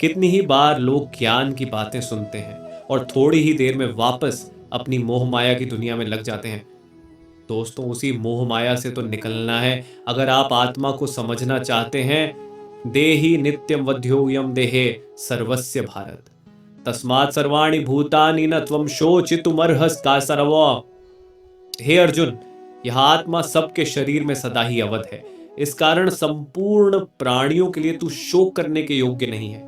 Speaker 1: कितनी ही बार लोग ज्ञान की बातें सुनते हैं और थोड़ी ही देर में वापस अपनी मोह माया की दुनिया में लग जाते हैं। दोस्तों, उसी मोह माया से तो निकलना है अगर आप आत्मा को समझना चाहते हैं। देहि नित्यम वध्योयम देहे सर्वस्य भारत तस्मात् सर्वाणि भूतानि न त्वं शोचितुमर्हसि का सर्व। हे अर्जुन, यह आत्मा सबके शरीर में सदा ही अवध है, इस कारण संपूर्ण प्राणियों के लिए तू शोक करने के योग्य नहीं है।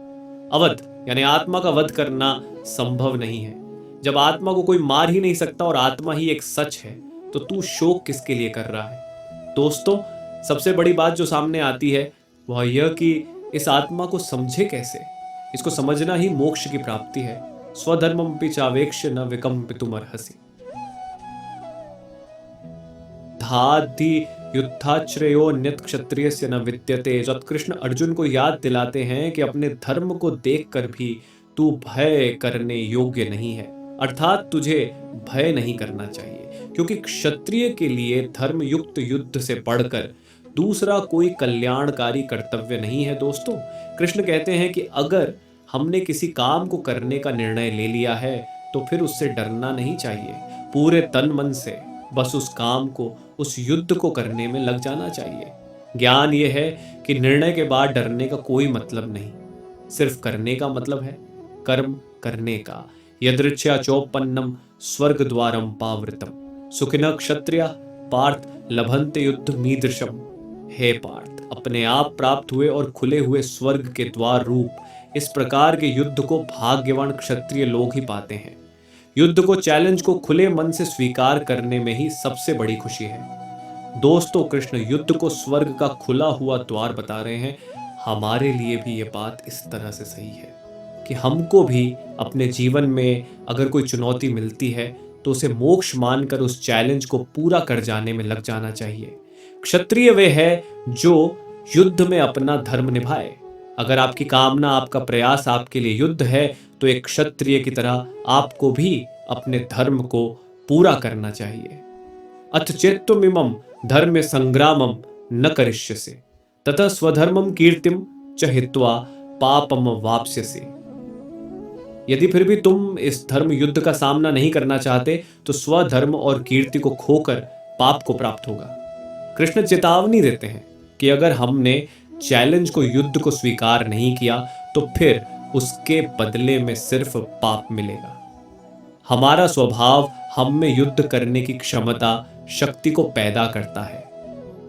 Speaker 1: अवध यानी आत्मा का वध करना संभव नहीं है। जब आत्मा को कोई मार ही नहीं सकता और आत्मा ही एक सच है, तो तू शोक किसके लिए कर रहा है। दोस्तों, सबसे बड़ी बात जो सामने आती है वह यह कि इस आत्मा को समझे कैसे। इसको समझना ही मोक्ष की प्राप्ति है। स्वधर्ममपि चावेक्ष्य न विकम्पितुमर्हसि धाधि युद्धाश्रयोन्यत क्षत्रियस्य न विद्यते। जब कृष्ण अर्जुन को याद दिलाते हैं कि अपने धर्म को देखकर भी तू भय करने योग्य नहीं है, अर्थात तुझे भय नहीं करना चाहिए, क्योंकि क्षत्रिय के लिए धर्म युक्त युद्ध से बढ़कर दूसरा कोई कल्याणकारी कर्तव्य नहीं है। दोस्तों, कृष्ण कहते हैं कि अगर हमने किसी काम को करने का निर्णय ले लिया है तो फिर उससे डरना नहीं चाहिए। पूरे तन मन से बस उस काम को, उस युद्ध को करने में लग जाना चाहिए। ज्ञान यह है कि निर्णय के बाद डरने का कोई मतलब नहीं, सिर्फ करने का मतलब है, कर्म करने का। यदृच्छया चोपन्नम स्वर्ग द्वारम पावृतम सुखिन क्षत्रिय पार्थ लभन्ते युद्ध मीदृशम। हे पार्थ, अपने आप प्राप्त हुए और खुले हुए स्वर्ग के द्वार रूप इस प्रकार के युद्ध को भाग्यवान क्षत्रिय लोग ही पाते हैं। युद्ध को, चैलेंज को खुले मन से स्वीकार करने में ही सबसे बड़ी खुशी है। दोस्तों, कृष्ण युद्ध को स्वर्ग का खुला हुआ द्वार बता रहे हैं। हमारे लिए भी ये बात इस तरह से सही है कि हमको भी अपने जीवन में अगर कोई चुनौती मिलती है तो उसे मोक्ष मानकर उस चैलेंज को पूरा कर जाने में लग जाना चाहिए। क्षत्रिय वे है जो युद्ध में अपना धर्म निभाए। अगर आपकी कामना, आपका प्रयास आपके लिए युद्ध है तो एक क्षत्रिय की तरह आपको भी अपने धर्म को पूरा करना चाहिए। अथ चेत्त्वमिमं धर्मे संग्रामम न करिष्यसि ततः स्वधर्मम कीर्तिम च हित्वा पापम वाप्स्यसि। यदि फिर भी तुम इस धर्म युद्ध का सामना नहीं करना चाहते तो स्वधर्म और कीर्ति को खोकर पाप को प्राप्त होगा। कृष्ण चेतावनी देते हैं कि अगर हमने चैलेंज को, युद्ध को स्वीकार नहीं किया तो फिर उसके बदले में सिर्फ पाप मिलेगा। हमारा स्वभाव हम में युद्ध करने की क्षमता, शक्ति को पैदा करता है,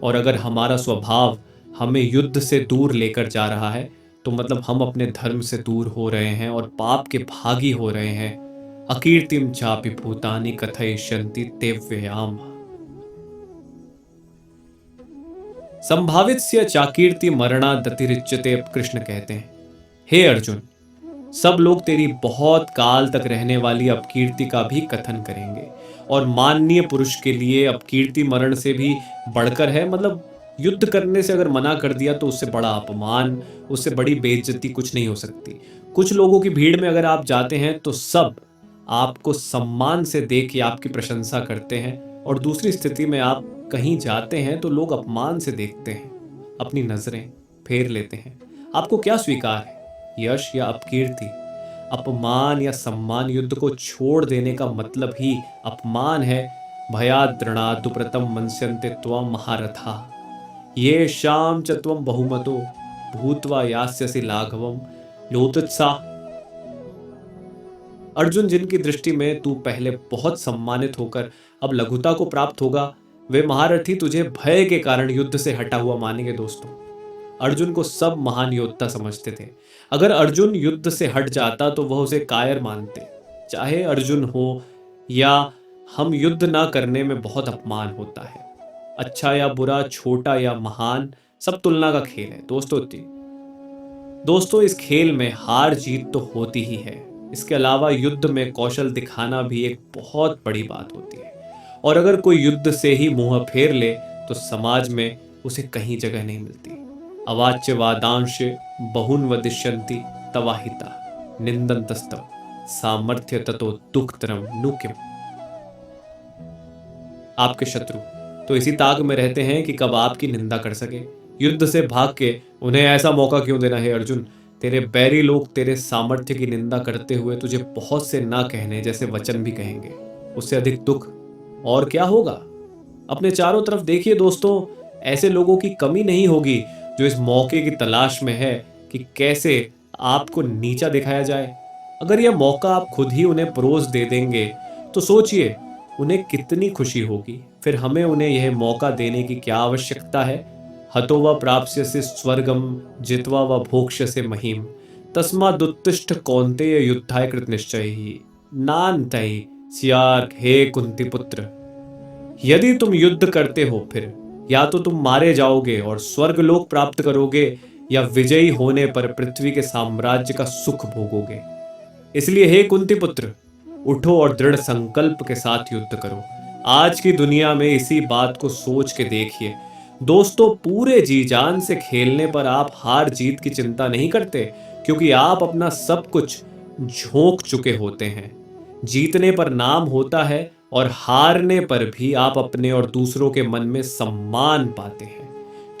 Speaker 1: और अगर हमारा स्वभाव हमें युद्ध से दूर लेकर जा रहा है तो मतलब हम अपने धर्म से दूर हो रहे हैं और पाप के भागी हो रहे हैं। अकीर्तिम चापि भूतानि कथयिष्यन्ति ते व्ययाम। संभावित से चाकीर्ति मरणादतिरिच्यते। कृष्ण कहते हैं, हे अर्जुन, सब लोग तेरी बहुत काल तक रहने वाली अपकीर्ति का भी कथन करेंगे, और माननीय पुरुष के लिए अपकीर्ति मरण से भी बढ़कर है। मतलब युद्ध करने से अगर मना कर दिया तो उससे बड़ा अपमान, उससे बड़ी बेइज्जती कुछ नहीं हो सकती। कुछ लोगों की भीड़ में अगर आप जाते हैं तो सब आपको सम्मान से देख के आपकी प्रशंसा करते हैं, और दूसरी स्थिति में आप कहीं जाते हैं तो लोग अपमान से देखते हैं, अपनी नजरें फेर लेते हैं। आपको क्या स्वीकार है, यश या अपकीर्ति? अपमान या सम्मान? युद्ध को छोड़ देने का मतलब ही अपमान है। भयाद्रणादुप्रतम मनस्यन्ते त्वं महारथा ये शाम च त्वं बहुमतो भूत्वा यास्यसि लाघवम लोतत्सा। अर्जुन, जिनकी दृष्टि में तू पहले बहुत सम्मानित होकर अब लघुता को प्राप्त होगा, वे महारथी तुझे भय के कारण युद्ध से हटा हुआ मानेंगे। दोस्तों, अर्जुन को सब महान योद्धा समझते थे। अगर अर्जुन युद्ध से हट जाता तो वह उसे कायर मानते। चाहे अर्जुन हो या हम, युद्ध ना करने में बहुत अपमान होता है। अच्छा या बुरा, छोटा या महान, सब तुलना का खेल है। दोस्तों, इस खेल में हार जीत तो होती ही है। इसके अलावा युद्ध में कौशल दिखाना भी एक बहुत बड़ी बात होती है, और अगर कोई युद्ध से ही मुंह फेर ले तो समाज में उसे कहीं जगह नहीं मिलती। अवाच्य वादांश बहुन वदिष्यन्ति तवाहिता निंदन्तस्तव सामर्थ्य ततो दुखतरम नुकिम। आपके शत्रु तो इसी ताक में रहते हैं कि कब आपकी निंदा कर सके। युद्ध से भाग के उन्हें ऐसा मौका क्यों देना है अर्जुन? तेरे बैरी लोग तेरे सामर्थ्य की निंदा करते हुए तुझे बहुत से ना कहने जैसे वचन भी कहेंगे। उससे अधिक दुख और क्या होगा? अपने चारों तरफ देखिए दोस्तों, ऐसे लोगों की कमी नहीं होगी जो इस मौके की तलाश में है कि कैसे आपको नीचा दिखाया जाए। अगर यह मौका आप खुद ही उन्हें परोस दे देंगे तो सोचिए उन्हें कितनी खुशी होगी। फिर हमें उन्हें यह मौका देने की क्या आवश्यकता है? हतो व प्राप्स्यसि स्वर्गम जित्वा व भोक्ष्यसे महीम तस्मादुत्तिष्ठ कौन्तेय युद्धाय कृत निश्चयः नान्ते स्यार्क। हे कुंती पुत्र, यदि तुम युद्ध करते हो फिर या तो तुम मारे जाओगे और स्वर्ग लोक प्राप्त करोगे, या विजयी होने पर पृथ्वी के साम्राज्य का सुख भोगोगे। इसलिए हे कुंती पुत्र, उठो और दृढ़ संकल्प के साथ युद्ध करो। आज की दुनिया में इसी बात को सोच के देखिए दोस्तों, पूरे जी जान से खेलने पर आप हार जीत की चिंता नहीं करते, क्योंकि आप अपना सब कुछ झोंक चुके होते हैं। जीतने पर नाम होता है और हारने पर भी आप अपने और दूसरों के मन में सम्मान पाते हैं,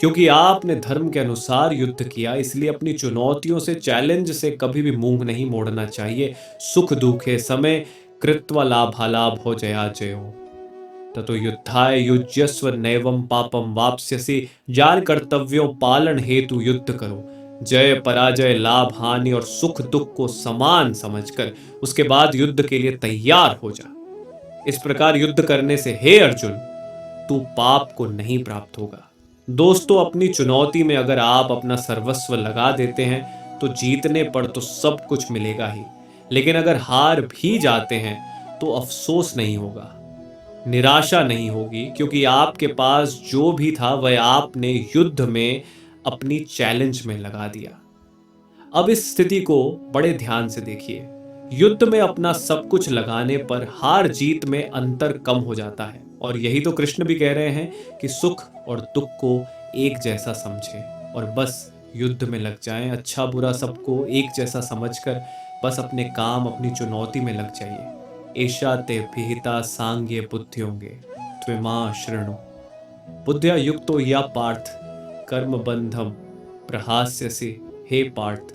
Speaker 1: क्योंकि आपने धर्म के अनुसार युद्ध किया। इसलिए अपनी चुनौतियों से, चैलेंज से कभी भी मुंह नहीं मोड़ना चाहिए। सुख दुखे समय कृत्वा लाभालाभ हो जया जयो ततो युद्धाय युज्यस्व नैवं पापम वाप्स्यसि। जान कर्तव्यों पालन हेतु युद्ध करो। जय पराजय, लाभ हानि और सुख दुख को समान समझकर उसके बाद युद्ध के लिए तैयार हो जा। इस प्रकार युद्ध करने से हे अर्जुन, तू पाप को नहीं प्राप्त होगा। दोस्तों, अपनी चुनौती में अगर आप अपना सर्वस्व लगा देते हैं तो जीतने पर तो सब कुछ मिलेगा ही, लेकिन अगर हार भी जाते हैं तो अफसोस नहीं होगा, निराशा नहीं होगी, क्योंकि आपके पास जो भी था वह आपने युद्ध में अपनी चैलेंज में लगा दिया। अब इस स्थिति को बड़े ध्यान से देखिए। युद्ध में अपना सब कुछ लगाने पर हार जीत में अंतर कम हो जाता है, और यही तो कृष्ण भी कह रहे हैं कि सुख और दुख को एक जैसा समझें और बस युद्ध में लग जाएं। अच्छा बुरा सबको एक जैसा समझकर बस अपने काम, अपनी चुनौती में लग जाइए। एषा ते विहिता सांग्ये बुद्धियोंगे त्विमा शृणु बुद्धिया युक्तो या पार्थ कर्म बंधम प्रहास्यसि हे पार्थ।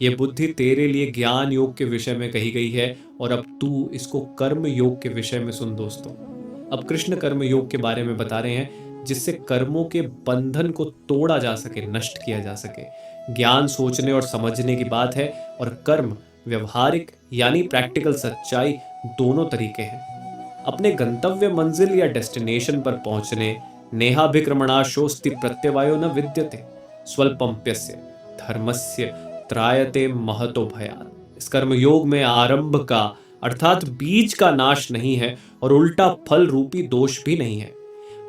Speaker 1: ये बुद्धि तेरे लिए ज्ञान योग के विषय में कही गई है, और अब तू इसको कर्म योग के विषय में सुन दोस्तों। अब कृष्ण कर्म योग के बारे में बता रहे हैं, जिससे कर्मों के बंधन को तोड़ा जा सके, नष्ट किया जा सके। ज्ञान सोचने और समझने की बात है, और कर्म व्यवहारिक यानी प्रैक्टिकल सच्चाई दोनों तरीके हैं। अपने गंतव्य मंजिल या डेस्टिनेशन पर पहुंचने नेहाभिक्रमणाशोस्ति प्रत्यवायो न विद्यते स्वल्पम्प्यस्य धर्मस्य त्रायते महतो भयात्। इस कर्म योग में आरंभ का अर्थात बीज का नाश नहीं है, और उल्टा फल रूपी दोष भी नहीं है,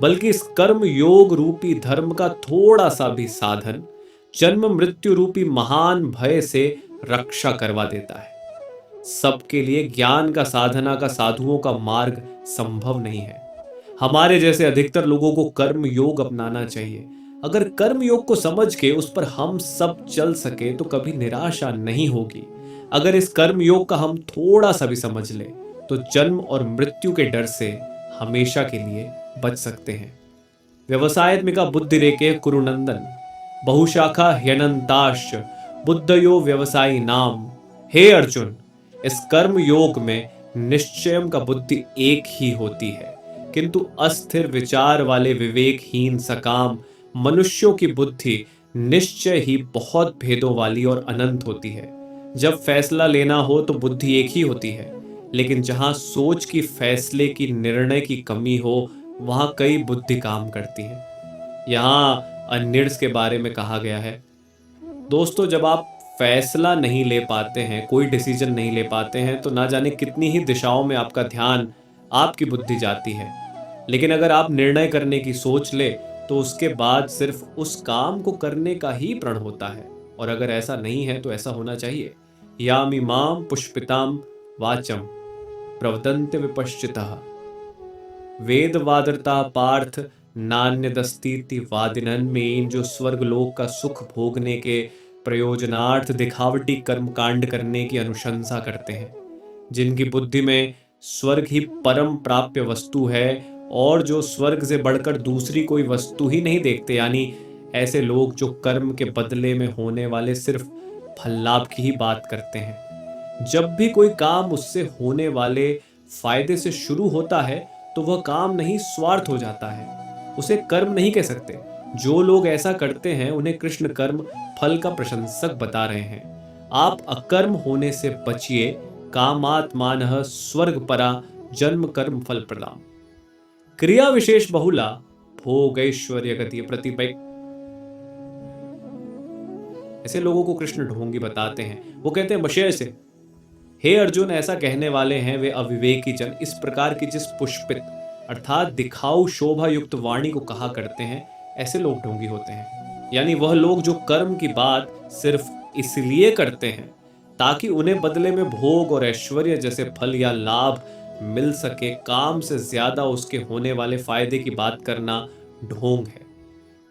Speaker 1: बल्कि इस कर्म योग रूपी धर्म का थोड़ा सा भी साधन जन्म मृत्यु रूपी महान भय से रक्षा करवा देता है। सबके लिए ज्ञान का, साधना का, साधुओं का मार्ग संभव नहीं है। हमारे जैसे अधिकतर लोगों को कर्म योग अपनाना चाहिए। अगर कर्म योग को समझ के उस पर हम सब चल सके तो कभी निराशा नहीं होगी। अगर इस कर्म योग का हम थोड़ा सा भी समझ ले तो जन्म और मृत्यु के डर से हमेशा के लिए बच सकते हैं। व्यवसायत्मिका बुद्धिरेके कुरुनंदन बहुशाखा ह्यनंताश बुद्धयो व्यवसायी नाम। हे अर्जुन, इस कर्म योग में निश्चयम का बुद्धि एक ही होती है, किंतु अस्थिर विचार वाले विवेकहीन सकाम मनुष्यों की बुद्धि निश्चय ही बहुत भेदों वाली और अनंत होती है। जब फैसला लेना हो तो बुद्धि एक ही होती है, लेकिन जहां सोच की, फैसले की, निर्णय की कमी हो वहां कई बुद्धि काम करती है। यहाँ अनिर्स के बारे में कहा गया है, दोस्तों जब आप फैसला नहीं ले पाते हैं, कोई डिसीजन नहीं ले पाते हैं, तो ना जाने कितनी ही दिशाओं में आपका ध्यान, आपकी बुद्धि जाती है। लेकिन अगर आप निर्णय करने की सोच ले तो उसके बाद सिर्फ उस काम को करने का ही प्रण होता है। और अगर ऐसा नहीं है तो ऐसा होना चाहिए। यामिमाम पुष्पिताम वाचम प्रवदन्ते विपश्चितः वेदवादरता पार्थ नान्यदस्तीति वादिनन में, जो स्वर्ग लोक का सुख भोगने के प्रयोजनार्थ दिखावटी कर्म कांड करने की अनुशंसा करते हैं, जिनकी बुद्धि में स्वर्ग ही परम प्राप्य वस्तु है और जो स्वर्ग से बढ़कर दूसरी कोई वस्तु ही नहीं देखते, यानी ऐसे लोग जो कर्म के बदले में होने वाले सिर्फ फल लाभ की ही बात करते हैं। जब भी कोई काम उससे होने वाले फायदे से शुरू होता है तो वह काम नहीं स्वार्थ हो जाता है, उसे कर्म नहीं कह सकते। जो लोग ऐसा करते हैं उन्हें कृष्ण कर्म फल का प्रशंसक बता रहे हैं। आप अकर्म होने से बचिए, कामात्मानः स्वर्ग परा जन्म कर्म फल प्रदाम। क्रिया विशेष बहुला भोगैश्वर्य गति प्रतिपैक। ऐसे लोगों को कृष्ण ढोंगी बताते हैं। वो कहते हैं बशय से, हे अर्जुन, ऐसा कहने वाले हैं वे अविवेकी जन। इस प्रकार की जिस पुष्पित अर्थात दिखाऊ शोभा युक्त वाणी को कहा करते हैं, ऐसे लोग ढोंगी होते हैं। यानी वह लोग जो कर्म की बात सिर्फ इसलिए करते हैं ताकि उन्हें बदले में भोग और ऐश्वर्य जैसे फल या लाभ मिल सके, काम से ज्यादा उसके होने वाले फायदे की बात करना ढोंग है।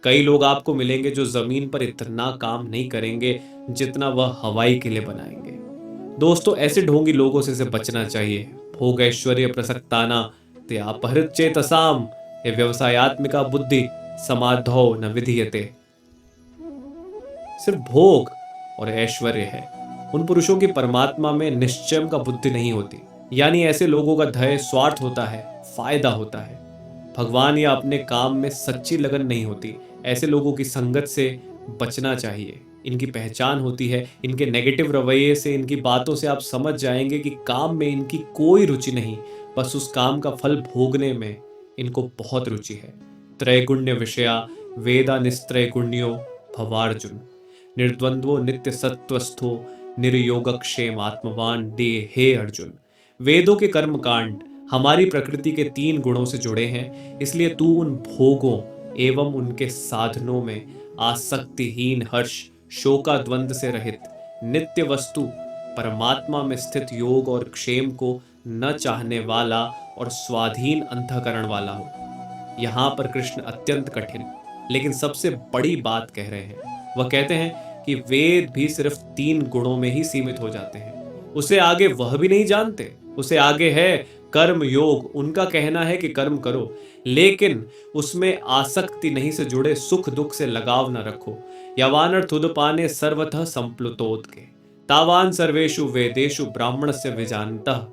Speaker 1: कई लोग आपको मिलेंगे जो जमीन पर इतना काम नहीं करेंगे जितना वह हवाई के लिए बनाएंगे। दोस्तों ऐसे ढोंगी लोगों से बचना चाहिए। भोग ऐश्वर्य प्रसक्ताना ते अपहृत चेतसाम, ये व्यवसायत्मिका बुद्धि समाधौ न विधीयते। सिर्फ भोग और ऐश्वर्य है, उन पुरुषों की परमात्मा में निश्चय का बुद्धि नहीं होती। यानी ऐसे लोगों का ध्येय स्वार्थ होता है, फायदा होता है, भगवान या अपने काम में सच्ची लगन नहीं होती। ऐसे लोगों की संगत से बचना चाहिए। इनकी पहचान होती है, इनके नेगेटिव रवैये से, इनकी बातों से आप समझ जाएंगे कि काम में इनकी कोई रुचि नहीं, बस उस काम का फल भोगने में इनको बहुत रुचि है। त्रैगुण्य विषया वेदा निस्त्रैगुण्यो भवार्जुन, निर्द्वंद्वो नित्य सत्वस्थो निर्योगक्षेम आत्मवान डे। हे अर्जुन, वेदों के कर्म कांड हमारी प्रकृति के 3 गुणों से जुड़े हैं, इसलिए तू उन भोगों एवं उनके साधनों में आसक्तिहीन हर्ष, शोकाद्वंद से रहित, नित्य वस्तु परमात्मा में स्थित योग और क्षेम को न चाहने वाला और स्वाधीन अंतःकरण वाला हो। यहाँ पर कृष्ण अत्यंत कठिन लेकिन सबसे बड़ी बात कह रहे हैं। वह कहते हैं कि वेद भी सिर्फ 3 गुणों में ही सीमित हो जाते हैं, उसे आगे वह भी नहीं जानते। उसे आगे है कर्म योग। उनका कहना है कि कर्म करो, लेकिन उसमें आसक्ति नहीं से जुड़े सुख दुख से लगाव न रखो। यावानर्थुदपाने सर्वतः संप्लुतोदके तावान सर्वेषु वेदेषु ब्राह्मणस्य विजानतः।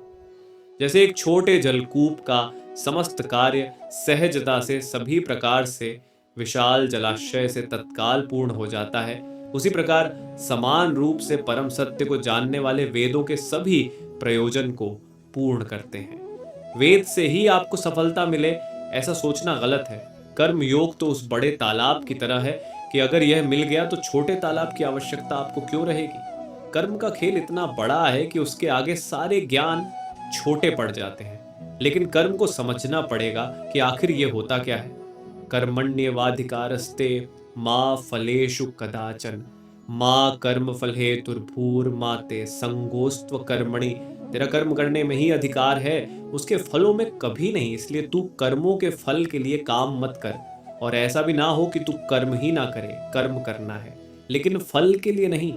Speaker 1: जैसे एक छोटे जलकूप का समस्त कार्य सहजता से सभी प्रकार से विशाल जलाशय से तत्काल पूर्ण हो जाता है, उसी प्रकार समान रूप से परम सत्य को जानने वाले वेदों के सभी प्रयोजन को पूर्ण करते हैं। वेद से ही आपको सफलता मिले ऐसा सोचना गलत है। कर्म योग तो उस बड़े तालाब की तरह है कि अगर यह मिल गया तो छोटे तालाब की आवश्यकता आपको क्यों रहेगी। कर्म का खेल इतना बड़ा है कि उसके आगे सारे ज्ञान छोटे पड़ जाते हैं, लेकिन कर्म को समझना पड़ेगा कि आखिर ये होता क्या है। कर्मण्येवाधिकारस्ते माँ फलेषु कदाचन माँ कर्म फल हेतुर्भूर माते संगोस्त्व कर्मणि। तेरा कर्म करने में ही अधिकार है, उसके फलों में कभी नहीं। इसलिए तू कर्मों के फल के लिए काम मत कर। और ऐसा भी ना हो कि तू कर्म ही ना करे। कर्म करना है लेकिन फल के लिए नहीं।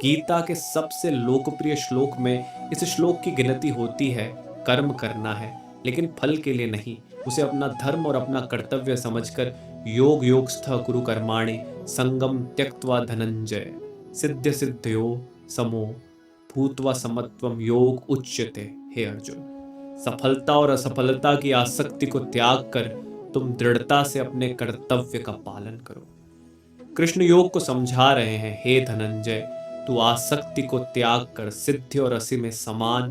Speaker 1: गीता के सबसे लोकप्रिय श्लोक में इस श्लोक की गिनती होती है। कर्म करना है लेकिन फल के लिए नहीं। उसे अपना धर्म और अपना कर्तव्य समझकर योग योगस्थ कुरु कर्माणि संगम त्यक्त्वा धनंजय सिद्ध सिद्धयो समो भूत्वा समत्वम योग उच्यते। हे अर्जुन, सफलता और असफलता की आसक्ति को त्याग कर तुम दृढ़ता से अपने कर्तव्य का पालन करो। कृष्ण योग को समझा रहे हैं। हे धनंजय, तू आसक्ति को त्याग कर सिद्धि और रसी में समान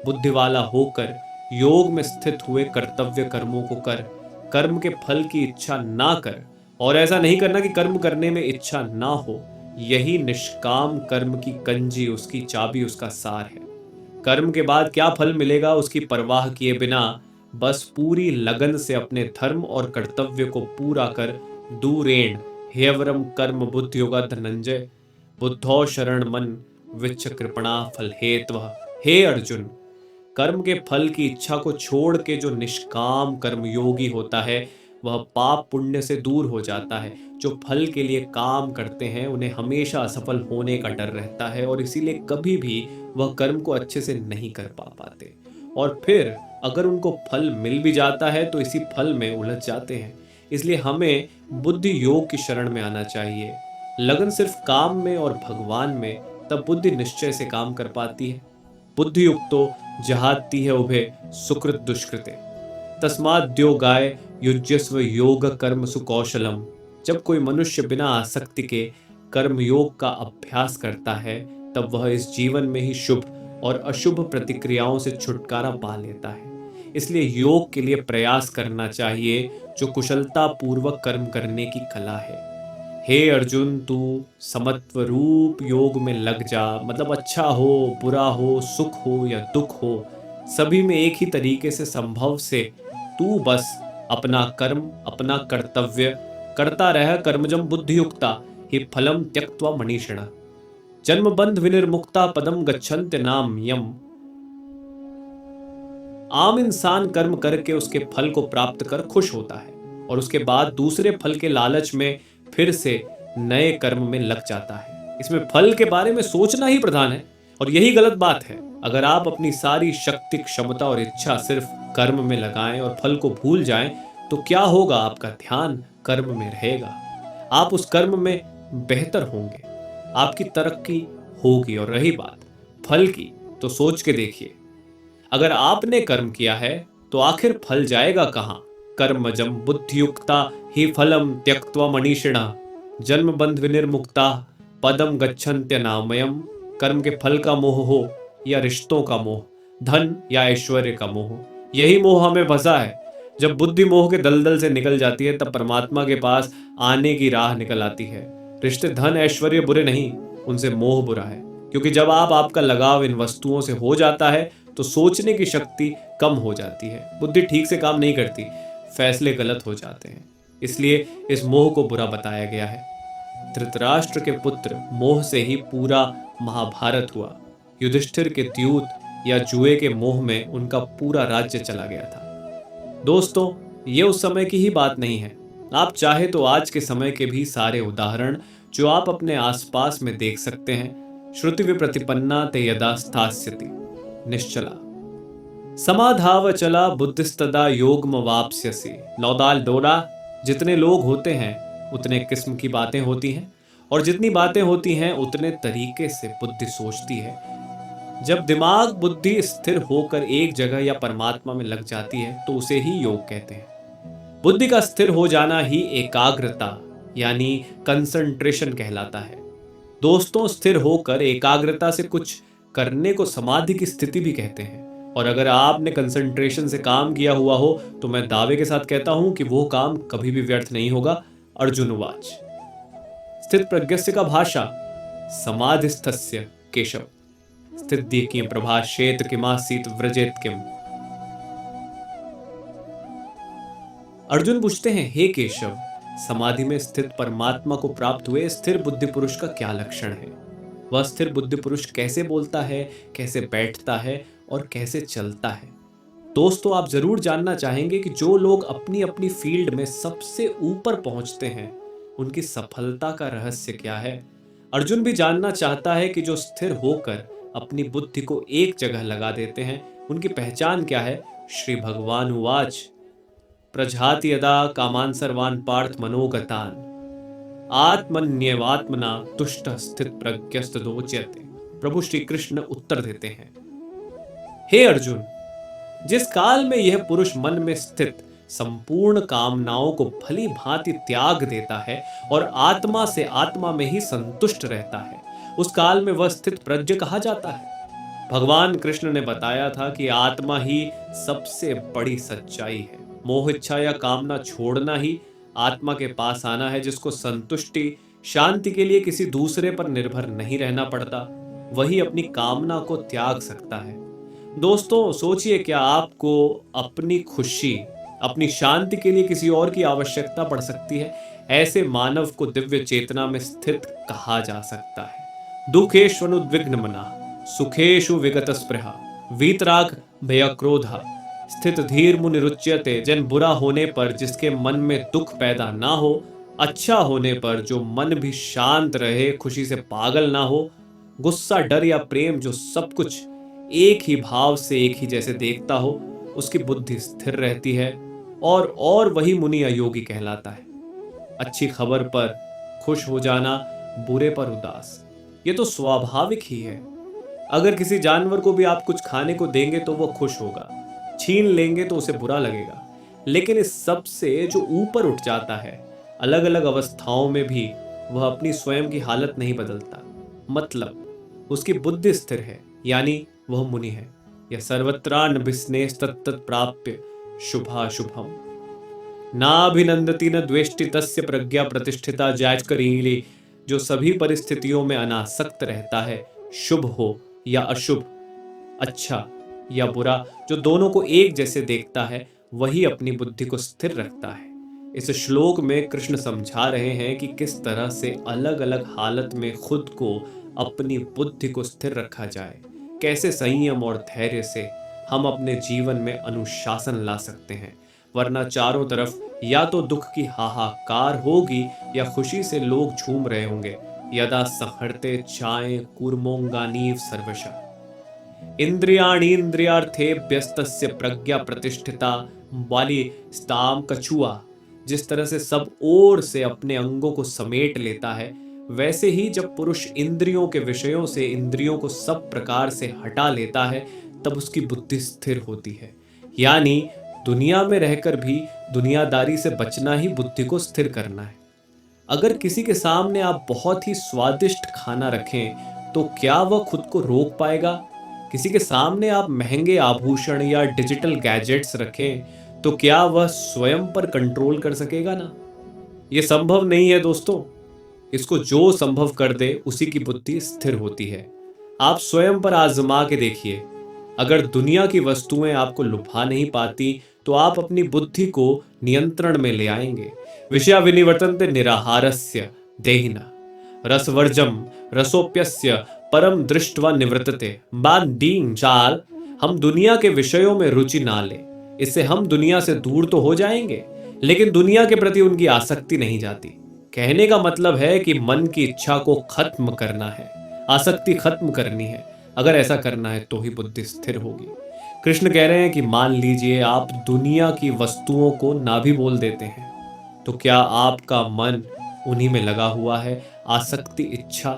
Speaker 1: बुद्धि वाला होकर योग में स्थित हुए कर्तव्य कर्मों को कर। कर्म के फल की इच्छा ना कर। और ऐसा नहीं करना कि कर्म करने में इच्छा ना हो। यही निष्काम कर्म की कंजी, उसकी चाबी, उसका सार है। कर्म के बाद क्या फल मिलेगा उसकी परवाह किए बिना बस पूरी लगन से अपने धर्म और कर्तव्य को पूरा कर दूरेण हेवरम कर्म बुद्धि योगा धनंजय बुद्धौ शरण मन विच्छ कृपणा फल हेत्व। हे अर्जुन, कर्म के फल की इच्छा को छोड़ के जो निष्काम कर्मयोगी होता है वह पाप पुण्य से दूर हो जाता है। जो फल के लिए काम करते हैं उन्हें हमेशा असफल होने का डर रहता है और इसीलिए कभी भी वह कर्म को अच्छे से नहीं कर पाते। और फिर अगर उनको फल मिल भी जाता है तो इसी फल में उलझ जाते हैं। इसलिए हमें बुद्धि योग की शरण में आना चाहिए। लगन सिर्फ काम में और भगवान में, तब बुद्धि निश्चय से काम कर पाती है। बुद्धि युक्तो जहाती है उभे सुकृत दुष्कृते तस्माद्यो गाय युज्यस्व योग कर्म सुकौशलम। जब कोई मनुष्य बिना आसक्ति के कर्म योग का अभ्यास करता है तब वह इस जीवन में ही शुभ और अशुभ प्रतिक्रियाओं से छुटकारा पा लेता है। इसलिए योग के लिए प्रयास करना चाहिए जो कुशलता पूर्वक कर्म करने की कला है। हे अर्जुन, तू समत्व रूप योग में लग जा। मतलब अच्छा हो बुरा हो सुख हो या दुख हो सभी में एक ही तरीके से संभव से तू बस अपना कर्म अपना कर्तव्य करता रह। कर्मजम बुद्धियुक्ता हि फलम त्यक्त्वा मनीषिणः जन्म बंध विनिर्मुक्ता पदम गच्छन्ति नाम यम। आम इंसान कर्म करके उसके फल को प्राप्त कर खुश होता है और उसके बाद दूसरे फल के लालच में फिर से नए कर्म में लग जाता है। इसमें फल के बारे में सोचना ही प्रधान है और यही गलत बात है। अगर आप अपनी सारी शक्ति क्षमता और इच्छा सिर्फ कर्म में लगाएं और फल को भूल जाएं तो क्या होगा? आपका ध्यान कर्म में रहेगा, आप उस कर्म में बेहतर होंगे, आपकी तरक्की होगी। और रही बात फल की तो सोच के देखिए, अगर आपने कर्म किया है तो आखिर फल जाएगा कहां? कर्मजम बुद्धियुक्ता ही फलम त्यक्त्वा मनीषिणः जन्म बंध विनिर्मुक्ता पदम गच्छन्त्यनामयम्। कर्म के फल का मोह हो या रिश्तों का मोह, धन या ऐश्वर्य का मोह, यही मोह हमें फंसा है। जब बुद्धि मोह के दलदल से निकल जाती है तब परमात्मा के पास आने की राह निकल आती है। रिश्ते धन ऐश्वर्य बुरे नहीं, उनसे मोह बुरा है। क्योंकि जब आपका लगाव इन वस्तुओं से हो जाता है तो सोचने की शक्ति कम हो जाती है, बुद्धि ठीक से काम नहीं करती, फैसले गलत हो जाते हैं। इसलिए इस मोह को बुरा बताया गया है। धृतराष्ट्र के पुत्र मोह से ही पूरा महाभारत हुआ। युधिष्ठिर के द्यूत या जुए के मोह में उनका पूरा राज्य चला गया था। दोस्तों, ये उस समय की ही बात नहीं है। आप चाहे तो आज के समय के भी सारे उदाहरण जो आप अपने आसपास में देख सकते हैं। श्रुति विप्रतिपन्ना ते यदा स्थास्यति निश्चला समाधाव चला बुद्धिस्तदा योगम वाप्स्यसि। नौदाल डोरा, जितने लोग होते हैं उतने किस्म की बातें होती हैं, और जितनी बातें होती हैं उतने तरीके से बुद्धि सोचती है। जब दिमाग बुद्धि स्थिर होकर एक जगह या परमात्मा में लग जाती है तो उसे ही योग कहते हैं। बुद्धि का स्थिर हो जाना ही एकाग्रता यानी कंसंट्रेशन कहलाता है। दोस्तों, स्थिर होकर एकाग्रता से कुछ करने को समाधि की स्थिति भी कहते हैं। और अगर आपने कंसंट्रेशन से काम किया हुआ हो तो मैं दावे के साथ कहता हूं कि वो काम कभी भी व्यर्थ नहीं होगा। अर्जुन उवाच। स्थित प्रज्ञस्य का भाषा समाधिस्थस्य केशव स्थित किम प्रभाषेत किमासीत व्रजेत किम। अर्जुन पूछते हैं, हे केशव, समाधि में स्थित परमात्मा को प्राप्त हुए स्थिर बुद्धि पुरुष का क्या लक्षण है? वह स्थिर बुद्धि पुरुष कैसे बोलता है, कैसे बैठता है और कैसे चलता है? दोस्तों, आप जरूर जानना चाहेंगे कि जो लोग अपनी अपनी फील्ड में सबसे ऊपर पहुंचते हैं उनकी सफलता का रहस्य क्या है। अर्जुन भी जानना चाहता है कि जो स्थिर होकर अपनी बुद्धि को एक जगह लगा देते हैं उनकी पहचान क्या है। श्री भगवान उवाच। प्रजाति यदा कामान सर्वान पार्थ मनोगतान आत्मन्यवात्मना तुष्ट स्थित प्रज्ञस्तदोच्यते। प्रभु श्री कृष्ण उत्तर देते हैं, हे अर्जुन, जिस काल में यह पुरुष मन में स्थित संपूर्ण कामनाओं को भली भांति त्याग देता है और आत्मा से आत्मा में ही संतुष्ट रहता है, उस काल में वह स्थित प्रज्ञ कहा जाता है। भगवान कृष्ण ने बताया था कि आत्मा ही सबसे बड़ी सच्चाई है। मोह इच्छा या कामना छोड़ना ही आत्मा के पास आना है, जिसको संतुष्टि शांति के लिए किसी दूसरे पर निर्भर नहीं रहना पड़ता। वही अपनी कामना को त्याग सकता है। दोस्तों, सोचिए, क्या आपको अपनी खुशी अपनी शांति के लिए किसी और की आवश्यकता पड़ सकती है? ऐसे मानव को दिव्य चेतना में स्थित कहा जा सकता है। दुखेष्वनुद्विग्न मना सुखेषु विगत स्पृहा वीतराग भयक्रोधा स्थित धीर मुनि रुच्यते। जन बुरा होने पर जिसके मन में दुख पैदा ना हो, अच्छा होने पर जो मन भी शांत रहे, खुशी से पागल ना हो, गुस्सा डर या प्रेम जो सब कुछ एक ही भाव से एक ही जैसे देखता हो, उसकी बुद्धि स्थिर रहती है और वही मुनि अयोगी कहलाता है। अच्छी खबर पर खुश हो जाना, बुरे पर उदास, ये तो स्वाभाविक ही है। अगर किसी जानवर को भी आप कुछ खाने को देंगे तो वो खुश होगा, छीन लेंगे तो उसे बुरा लगेगा। लेकिन इस सब से जो ऊपर उठ जाता है, अलग अलग अवस्थाओं में भी वह अपनी स्वयं की हालत नहीं बदलता, मतलब उसकी बुद्धि स्थिर है, यानी वह मुनि है। यह सर्वत्रान विस्नेस्तत्त प्राप्य शुभाशुभम नाभिनंदति न द्वेष्टि तस्य प्रज्ञा प्रतिष्ठिता। जायजकरीली, जो सभी परिस्थितियों में अनासक्त रहता है, शुभ हो या अशुभ, अच्छा या बुरा, जो दोनों को एक जैसे देखता है, वही अपनी बुद्धि को स्थिर रखता है। इस श्लोक में कृष्ण समझा रहे हैं कि किस तरह से अलग अलग हालत में खुद को अपनी बुद्धि को स्थिर रखा जाए, कैसे संयम और धैर्य से हम अपने जीवन में अनुशासन ला सकते हैं। वरना चारों तरफ या तो दुख की हाहाकार होगी या खुशी से लोग झूम रहे होंगे। यदा सहर्ते चाय कूर्मोंगानीव सर्वशः इंद्रियाणीन्द्रियार्थेभ्यस्तस्य प्रज्ञा प्रतिष्ठिता वाली स्ताम कछुआ। जिस तरह से सब ओर से अपने अंगों को समेट लेता है, वैसे ही जब पुरुष इंद्रियों के विषयों से इंद्रियों को सब प्रकार से हटा लेता है, तब उसकी बुद्धि स्थिर होती है। यानी दुनिया में रहकर भी दुनियादारी से बचना ही बुद्धि को स्थिर करना है। अगर किसी के सामने आप बहुत ही स्वादिष्ट खाना रखें तो क्या वह खुद को रोक पाएगा? किसी के सामने आप महंगे आभूषण या डिजिटल गैजेट्स रखें तो क्या वह स्वयं पर कंट्रोल कर सकेगा ना? यह संभव नहीं है दोस्तों। इसको जो संभव कर दे उसी की बुद्धि स्थिर होती है। आप स्वयं पर आजमा के देखिए। अगर दुनिया की वस्तुएं आपको लुभा नहीं पाती तो आप अपनी बुद्धि को नियंत्रण में ले आएंगे। विषया विनिवर्तन्ते निराहारस्य देहिना रसवर्जम रसोप्यस्य परम दृष्टवा निवर्तते। बात डींग चाल, हम दुनिया के विषयों में रुचि ना लें, इससे हम दुनिया से दूर तो हो जाएंगे, लेकिन दुनिया के प्रति उनकी आसक्ति नहीं जाती। कहने का मतलब है कि मन की इच्छा को खत्म करना है, आसक्ति खत्म करनी है। अगर ऐसा करना है तो ही बुद्धि स्थिर होगी। कृष्ण कह रहे हैं कि मान लीजिए आप दुनिया की वस्तुओं को ना भी बोल देते हैं, तो क्या आपका मन उन्हीं में लगा हुआ है? आसक्ति इच्छा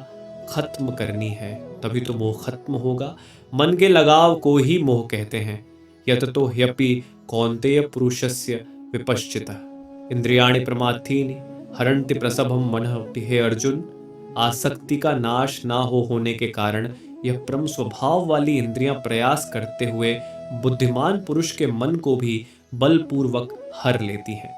Speaker 1: खत्म करनी है, तभी तो मोह खत्म होगा। मन के लगाव को ही मोह कहते हैं। यत तो ह्यपि कौन्तेय पुरुषस्य विपश्चितः इंद्रियाणि प्रमाथीनि हरन्ति प्रसभम मनः। हे अर्जुन, आसक्ति का नाश ना होने के कारण यह परम स्वभाव वाली इंद्रियां प्रयास करते हुए बुद्धिमान पुरुष के मन को भी बलपूर्वक हर लेती हैं।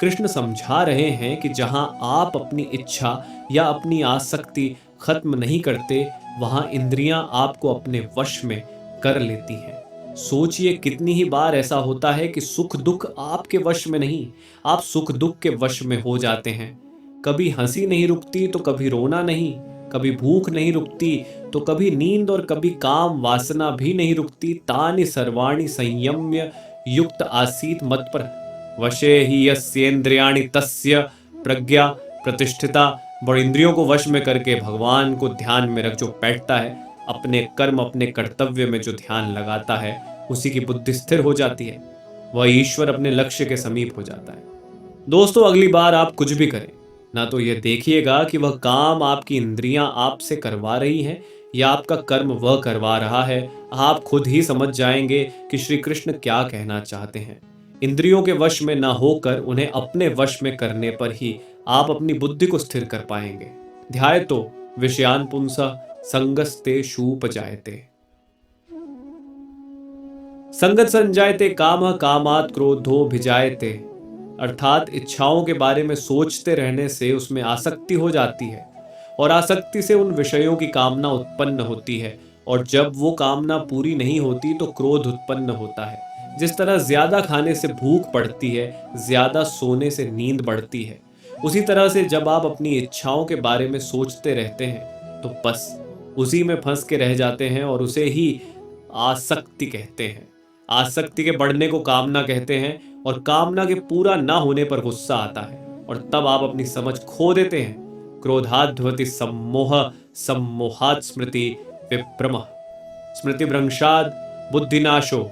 Speaker 1: कृष्ण समझा रहे हैं कि जहां आप अपनी इच्छा या अपनी आसक्ति खत्म नहीं करते, वहां इंद्रियां आपको अपने वश में कर लेती हैं। सोचिए कितनी ही बार ऐसा होता है कि सुख दुख आपके वश में नहीं, आप सुख दुख के वश में हो जाते हैं। कभी हंसी नहीं रुकती तो कभी रोना नहीं, कभी भूख नहीं रुकती तो कभी नींद, और कभी काम वासना भी नहीं रुकती। तानि सर्वाणि संयम्य युक्त आसीत मत पर वशे ही यस्येन्द्रियाणि तस्य प्रज्ञा प्रतिष्ठिता। और इंद्रियों को वश में करके भगवान को ध्यान में रख जो बैठता है, अपने कर्म अपने कर्तव्य में जो ध्यान लगाता है, उसी की बुद्धि स्थिर हो जाती है। वह ईश्वर अपने लक्ष्य के समीप हो जाता है। दोस्तों, अगली बार आप कुछ भी करें ना तो यह देखिएगा कि वह काम आपकी इंद्रियां आपसे करवा रही हैं या आपका कर्म वह करवा रहा है। आप खुद ही समझ जाएंगे कि श्री कृष्ण क्या कहना चाहते हैं। इंद्रियों के वश में ना होकर उन्हें अपने वश में करने पर ही आप अपनी बुद्धि को स्थिर कर पाएंगे। ध्यायतो विषयान पुंसा संगस्ते शूपजायते। संगत संजायते काम कामात क्रोधो भिजायते। अर्थात इच्छाओं के बारे में सोचते रहने से उसमें आसक्ति हो जाती है, और आसक्ति से उन विषयों की कामना उत्पन्न होती है, और जब वो कामना पूरी नहीं होती तो क्रोध उत्पन्न होता है। जिस तरह ज्यादा खाने से भूख बढ़ती है, ज्यादा सोने से नींद बढ़ती है, उसी तरह से जब आप अपनी इच्छाओं के बारे में सोचते रहते हैं तो बस उसी में फंस के रह जाते हैं, और उसे ही आसक्ति कहते हैं। आसक्ति के बढ़ने को कामना कहते हैं, और कामना के पूरा ना होने पर गुस्सा आता है, और तब आप अपनी समझ खो देते हैं। क्रोधाध्वति सम्मोह सम्मोहात् स्मृति विभ्रमः स्मृतिभ्रंशात् बुद्धिनाशो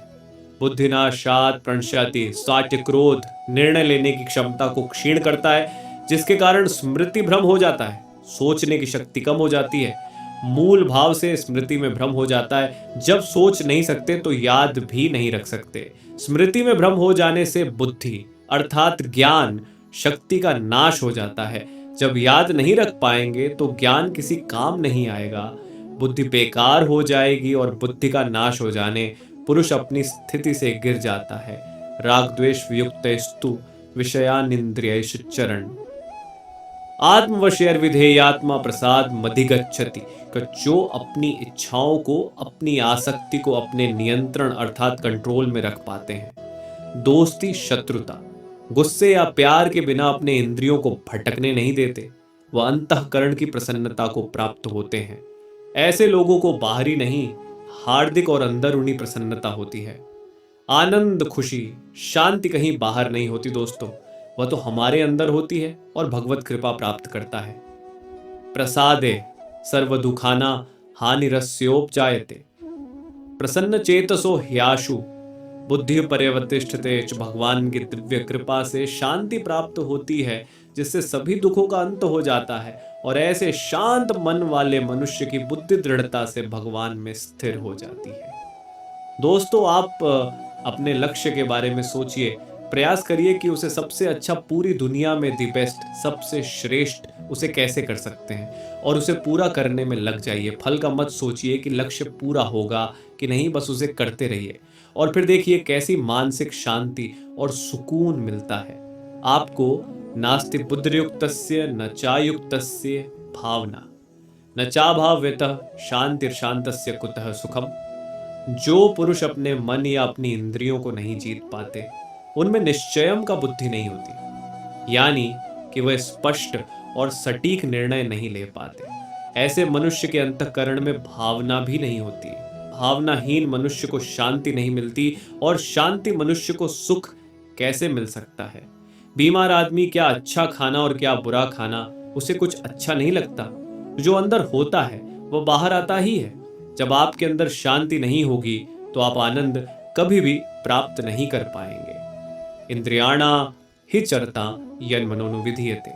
Speaker 1: बुद्धिनाशात् प्रणश्यति। सात्य क्रोध निर्णय लेने की क्षमता को क्षीण करता है, जिसके कारण स्मृति भ्रम हो जाता है, सोचने की शक्ति कम हो जाती है। मूल भाव से स्मृति में भ्रम हो जाता है। जब सोच नहीं सकते तो याद भी नहीं रख सकते। स्मृति में भ्रम हो जाने से बुद्धि अर्थात ज्ञान शक्ति का नाश हो जाता है। जब याद नहीं रख पाएंगे तो ज्ञान किसी काम नहीं आएगा, बुद्धि बेकार हो जाएगी, और बुद्धि का नाश हो जाने पुरुष अपनी स्थिति से गिर जाता है। राग द्वेष वियुक्तस्तु विषयानिंद्रियेषु चरण आत्मवशेर विधेयात्मा प्रसाद मधिगच्छति। जो अपनी इच्छाओं को अपनी आसक्ति को अपने नियंत्रण अर्थात कंट्रोल में रख पाते हैं। दोस्ती शत्रुता गुस्से या प्यार के बिना अपने इंद्रियों को भटकने नहीं देते, वह अंतःकरण की प्रसन्नता को प्राप्त होते हैं। ऐसे लोगों को बाहरी नहीं, हार्दिक और अंदरूनी प्रसन्नता होती है। आनंद खुशी शांति कहीं बाहर नहीं होती दोस्तों, वह तो हमारे अंदर होती है और भगवत कृपा प्राप्त करता है। प्रसादे सर्व दुखाना हानिरस्योपजायते प्रसन्न चेतसो ह्याशु बुद्धि पर्यवतिष्ठते। भगवान की दिव्य कृपा से शांति प्राप्त होती है, जिससे सभी दुखों का अंत हो जाता है, और ऐसे शांत मन वाले मनुष्य की बुद्धि दृढ़ता से भगवान में स्थिर हो जाती है। दोस्तों, आप अपने लक्ष्य के बारे में सोचिए, प्रयास करिए कि उसे सबसे अच्छा पूरी दुनिया में दी बेस्ट सबसे श्रेष्ठ उसे कैसे कर सकते हैं, और उसे पूरा करने में लग जाइए। फल का मत सोचिए कि लक्ष्य पूरा होगा कि नहीं, बस उसे करते रहिए, और फिर देखिए कैसी मानसिक शांति और सुकून मिलता है आपको। नास्ति बुद्धियुक्तस्य न चायुक्तस्य भावना न चाभाव्यतः शांतिर्शान्तस्य कुतः सुखम। जो पुरुष अपने मन या अपनी इंद्रियों को नहीं जीत पाते, उनमें निश्चयम का बुद्धि नहीं होती, यानी कि वह स्पष्ट और सटीक निर्णय नहीं ले पाते। ऐसे मनुष्य के अंतःकरण में भावना भी नहीं होती। भावनाहीन मनुष्य को शांति नहीं मिलती, और शांति मनुष्य को सुख कैसे मिल सकता है। बीमार आदमी क्या अच्छा खाना और क्या बुरा खाना, उसे कुछ अच्छा नहीं लगता। जो अंदर होता है वह बाहर आता ही है। जब आपके अंदर शांति नहीं होगी तो आप आनंद कभी भी प्राप्त नहीं कर पाएंगे। इंद्रियाणा हि चरता यन मनोनुविधीयते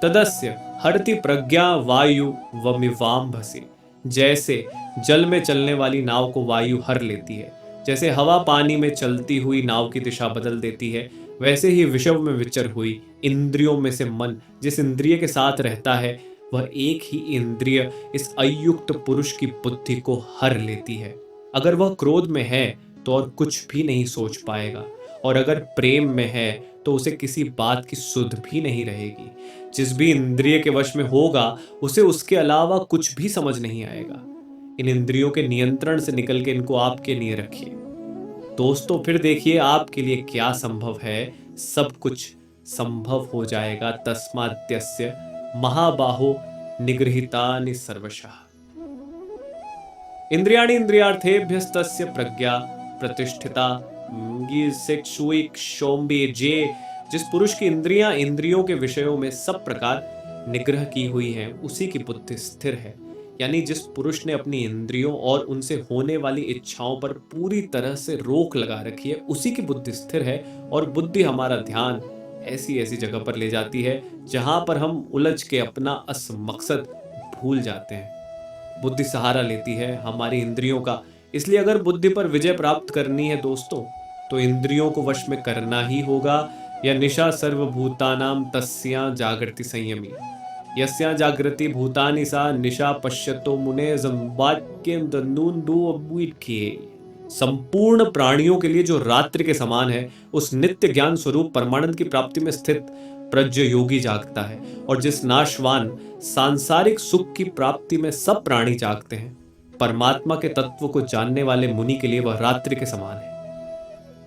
Speaker 1: तदस्य हरति प्रज्ञा वायु वमिवाम्भसे। जैसे जल में चलने वाली नाव को वायु हर लेती है, जैसे हवा पानी में चलती हुई नाव की दिशा बदल देती है, वैसे ही विषय में विचर हुई इंद्रियों में से मन जिस इंद्रिय के साथ रहता है, वह एक ही इंद्रिय इस अयुक्त पुरुष की बुद्धि को हर लेती है। अगर वह क्रोध में है तो और कुछ भी नहीं सोच पाएगा, और अगर प्रेम में है तो उसे किसी बात की सुध भी नहीं रहेगी। जिस भी इंद्रिय के वश में होगा उसे उसके अलावा कुछ भी समझ नहीं आएगा। इन इंद्रियों के नियंत्रण से निकल के इनको आपके लिए रखिए। दोस्तों, फिर देखिए आपके लिए क्या संभव है। सब कुछ संभव हो जाएगा। तस्माद्यस्य महाबाहो निगृहीतानि सर्वशः। इंद्रियाणि इंद्रियार्थेभ्यस्तस्य प्रज्ञा प्रतिष्ठिता जे। जिस पुरुष की इंद्रियां इंद्रियों के विषयों में सब प्रकार निग्रह की हुई हैं, उसी की बुद्धि स्थिर है। यानी जिस पुरुष ने अपनी इंद्रियों और उनसे होने वाली इच्छाओं पर पूरी तरह से रोक लगा रखी है, उसी की बुद्धि स्थिर है। और बुद्धि हमारा ध्यान ऐसी ऐसी जगह पर ले जाती है जहां पर हम उलझ के अपना असल मकसद भूल जाते हैं। बुद्धि सहारा लेती है हमारी इंद्रियों का। इसलिए अगर बुद्धि पर विजय प्राप्त करनी है दोस्तों, तो इंद्रियों को वश में करना ही होगा। या निशा सर्वभूतानाम तस्या जागृति संयमी यस्या जागृति भूतानि सा निशा पश्यतो मुने जम्बाक्यम दन्नूंदु अबुइटके। संपूर्ण प्राणियों के लिए जो रात्रि के समान है, उस नित्य ज्ञान स्वरूप परमानंद की प्राप्ति में स्थित प्रज्ञ योगी जागता है। और जिस नाशवान सांसारिक सुख की प्राप्ति में सब प्राणी जागते हैं, परमात्मा के तत्व को जानने वाले मुनि के लिए वह रात्रि के समान है।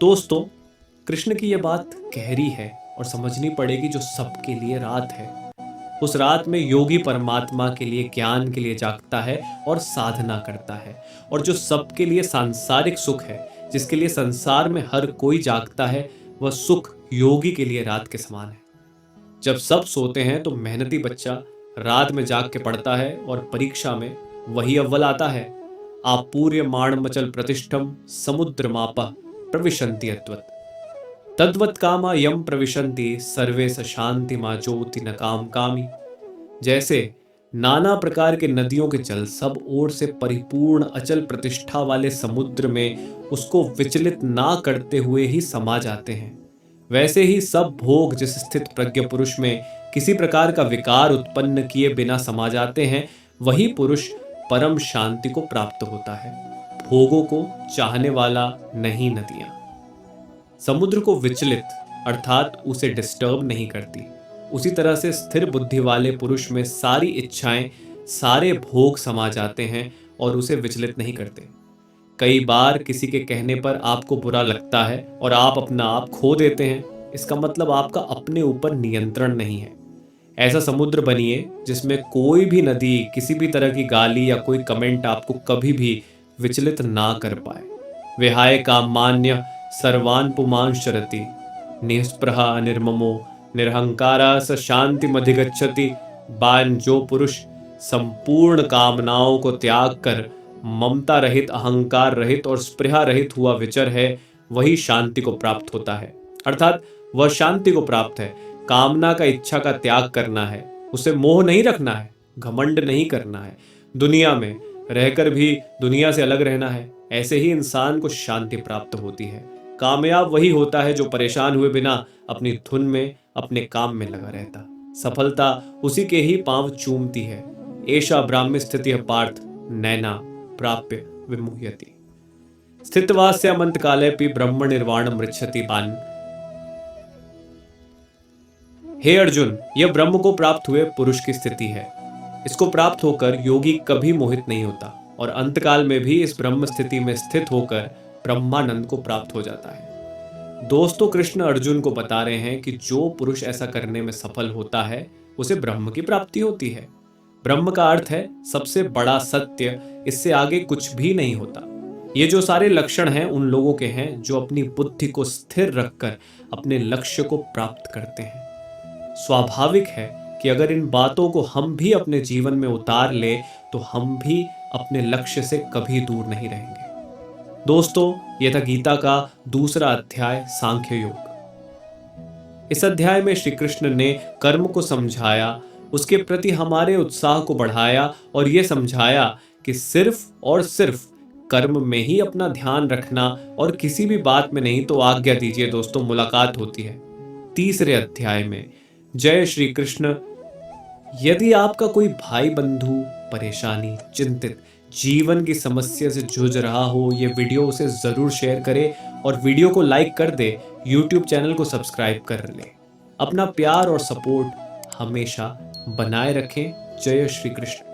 Speaker 1: दोस्तों, कृष्ण की यह बात गहरी है और समझनी पड़ेगी। जो सबके लिए रात है, उस रात में योगी परमात्मा के लिए ज्ञान के लिए जागता है और साधना करता है। और जो सबके लिए सांसारिक सुख है, जिसके लिए संसार में हर कोई जागता है, वह सुख योगी के लिए रात के समान है। जब सब सोते हैं तो मेहनती बच्चा रात में जाग के पढ़ता है और परीक्षा में वही अव्वल आता है। आपूर्य माणमचल प्रतिष्ठम समुद्र मापा प्रविशन्ति अद्वत तद्वत कामा यम प्रविशन्ति सर्वे स शांति मा ज्योति न काम कामी। जैसे नाना प्रकार के नदियों के जल सब ओर से परिपूर्ण अचल प्रतिष्ठा वाले समुद्र में उसको विचलित ना करते हुए ही समा जाते हैं, वैसे ही सब भोग जिस स्थित प्रज्ञ पुरुष में किसी प्रकार का विकार उत्पन्न किए बिना समा जाते हैं, वही पुरुष परम शांति को प्राप्त होता है। भोगों को चाहने वाला नहीं नदियां समुद्र को विचलित अर्थात उसे डिस्टर्ब नहीं करती। उसी तरह से स्थिर बुद्धि वाले पुरुष में सारी इच्छाएं, सारे भोग समा जाते हैं और उसे विचलित नहीं करते। कई बार किसी के कहने पर आपको बुरा लगता है और आप अपना आप खो देते हैं। इसका मतलब आपका अपने ऊपर नियंत्रण नहीं है। ऐसा समुद्र बनिए जिसमें कोई भी नदी किसी भी तरह की गाली या कोई कमेंट आपको कभी भी विचलित ना कर पाए। विहाय कामान्य सर्वान पुमांशरति निस्पृहा निर्ममो निरहंकारा स शांति मधिगच्छति। बान जो पुरुष संपूर्ण कामनाओं को त्याग कर ममता रहित, अहंकार रहित और स्पृहा रहित हुआ विचर है, वही शांति को प्राप्त होता है। अर्थात वह शांति को प्राप्त है। कामना का, इच्छा का त्याग करना है, उसे मोह नहीं रखना है, घमंड नहीं करना है, दुनिया में रहकर भी दुनिया से अलग रहना है। ऐसे ही इंसान को शांति प्राप्त होती है। कामयाब वही होता है जो परेशान हुए बिना अपनी धुन में, अपने काम में लगा रहता। सफलता उसी के ही पांव चूमती है। ऐशा ब्राह्मी स्थिति पार्थ नैना प्राप्य विमुह्यति। स्थितवास्यामंत काले पि ब्रह्म निर्वाण मृच्छति बान। हे अर्जुन, यह ब्रह्म को प्राप्त हुए पुरुष की स्थिति है। इसको प्राप्त होकर योगी कभी मोहित नहीं होता और अंतकाल में भी इस ब्रह्म स्थिति में स्थित होकर ब्रह्मानंद को प्राप्त हो जाता है। दोस्तों, कृष्ण अर्जुन को बता रहे हैं कि जो पुरुष ऐसा करने में सफल होता है उसे ब्रह्म की प्राप्ति होती है। ब्रह्म का अर्थ है सबसे बड़ा सत्य, इससे आगे कुछ भी नहीं होता। ये जो सारे लक्षण हैं उन लोगों के हैं जो अपनी बुद्धि को स्थिर रखकर अपने लक्ष्य को प्राप्त करते हैं। स्वाभाविक है कि अगर इन बातों को हम भी अपने जीवन में उतार ले तो हम भी अपने लक्ष्य से कभी दूर नहीं रहेंगे। दोस्तों, यह था गीता का दूसरा अध्याय, सांख्य योग। इस अध्याय में श्री कृष्ण ने कर्म को समझाया, उसके प्रति हमारे उत्साह को बढ़ाया और यह समझाया कि सिर्फ और सिर्फ कर्म में ही अपना ध्यान रखना और किसी भी बात में नहीं। तो आज्ञा दीजिए दोस्तों, मुलाकात होती है तीसरे अध्याय में। जय श्री कृष्ण। यदि आपका कोई भाई बंधु परेशानी, चिंतित, जीवन की समस्या से जूझ रहा हो, ये वीडियो उसे जरूर शेयर करें और वीडियो को लाइक कर दे। यूट्यूब चैनल को सब्सक्राइब कर ले। अपना प्यार और सपोर्ट हमेशा बनाए रखें। जय श्री कृष्ण।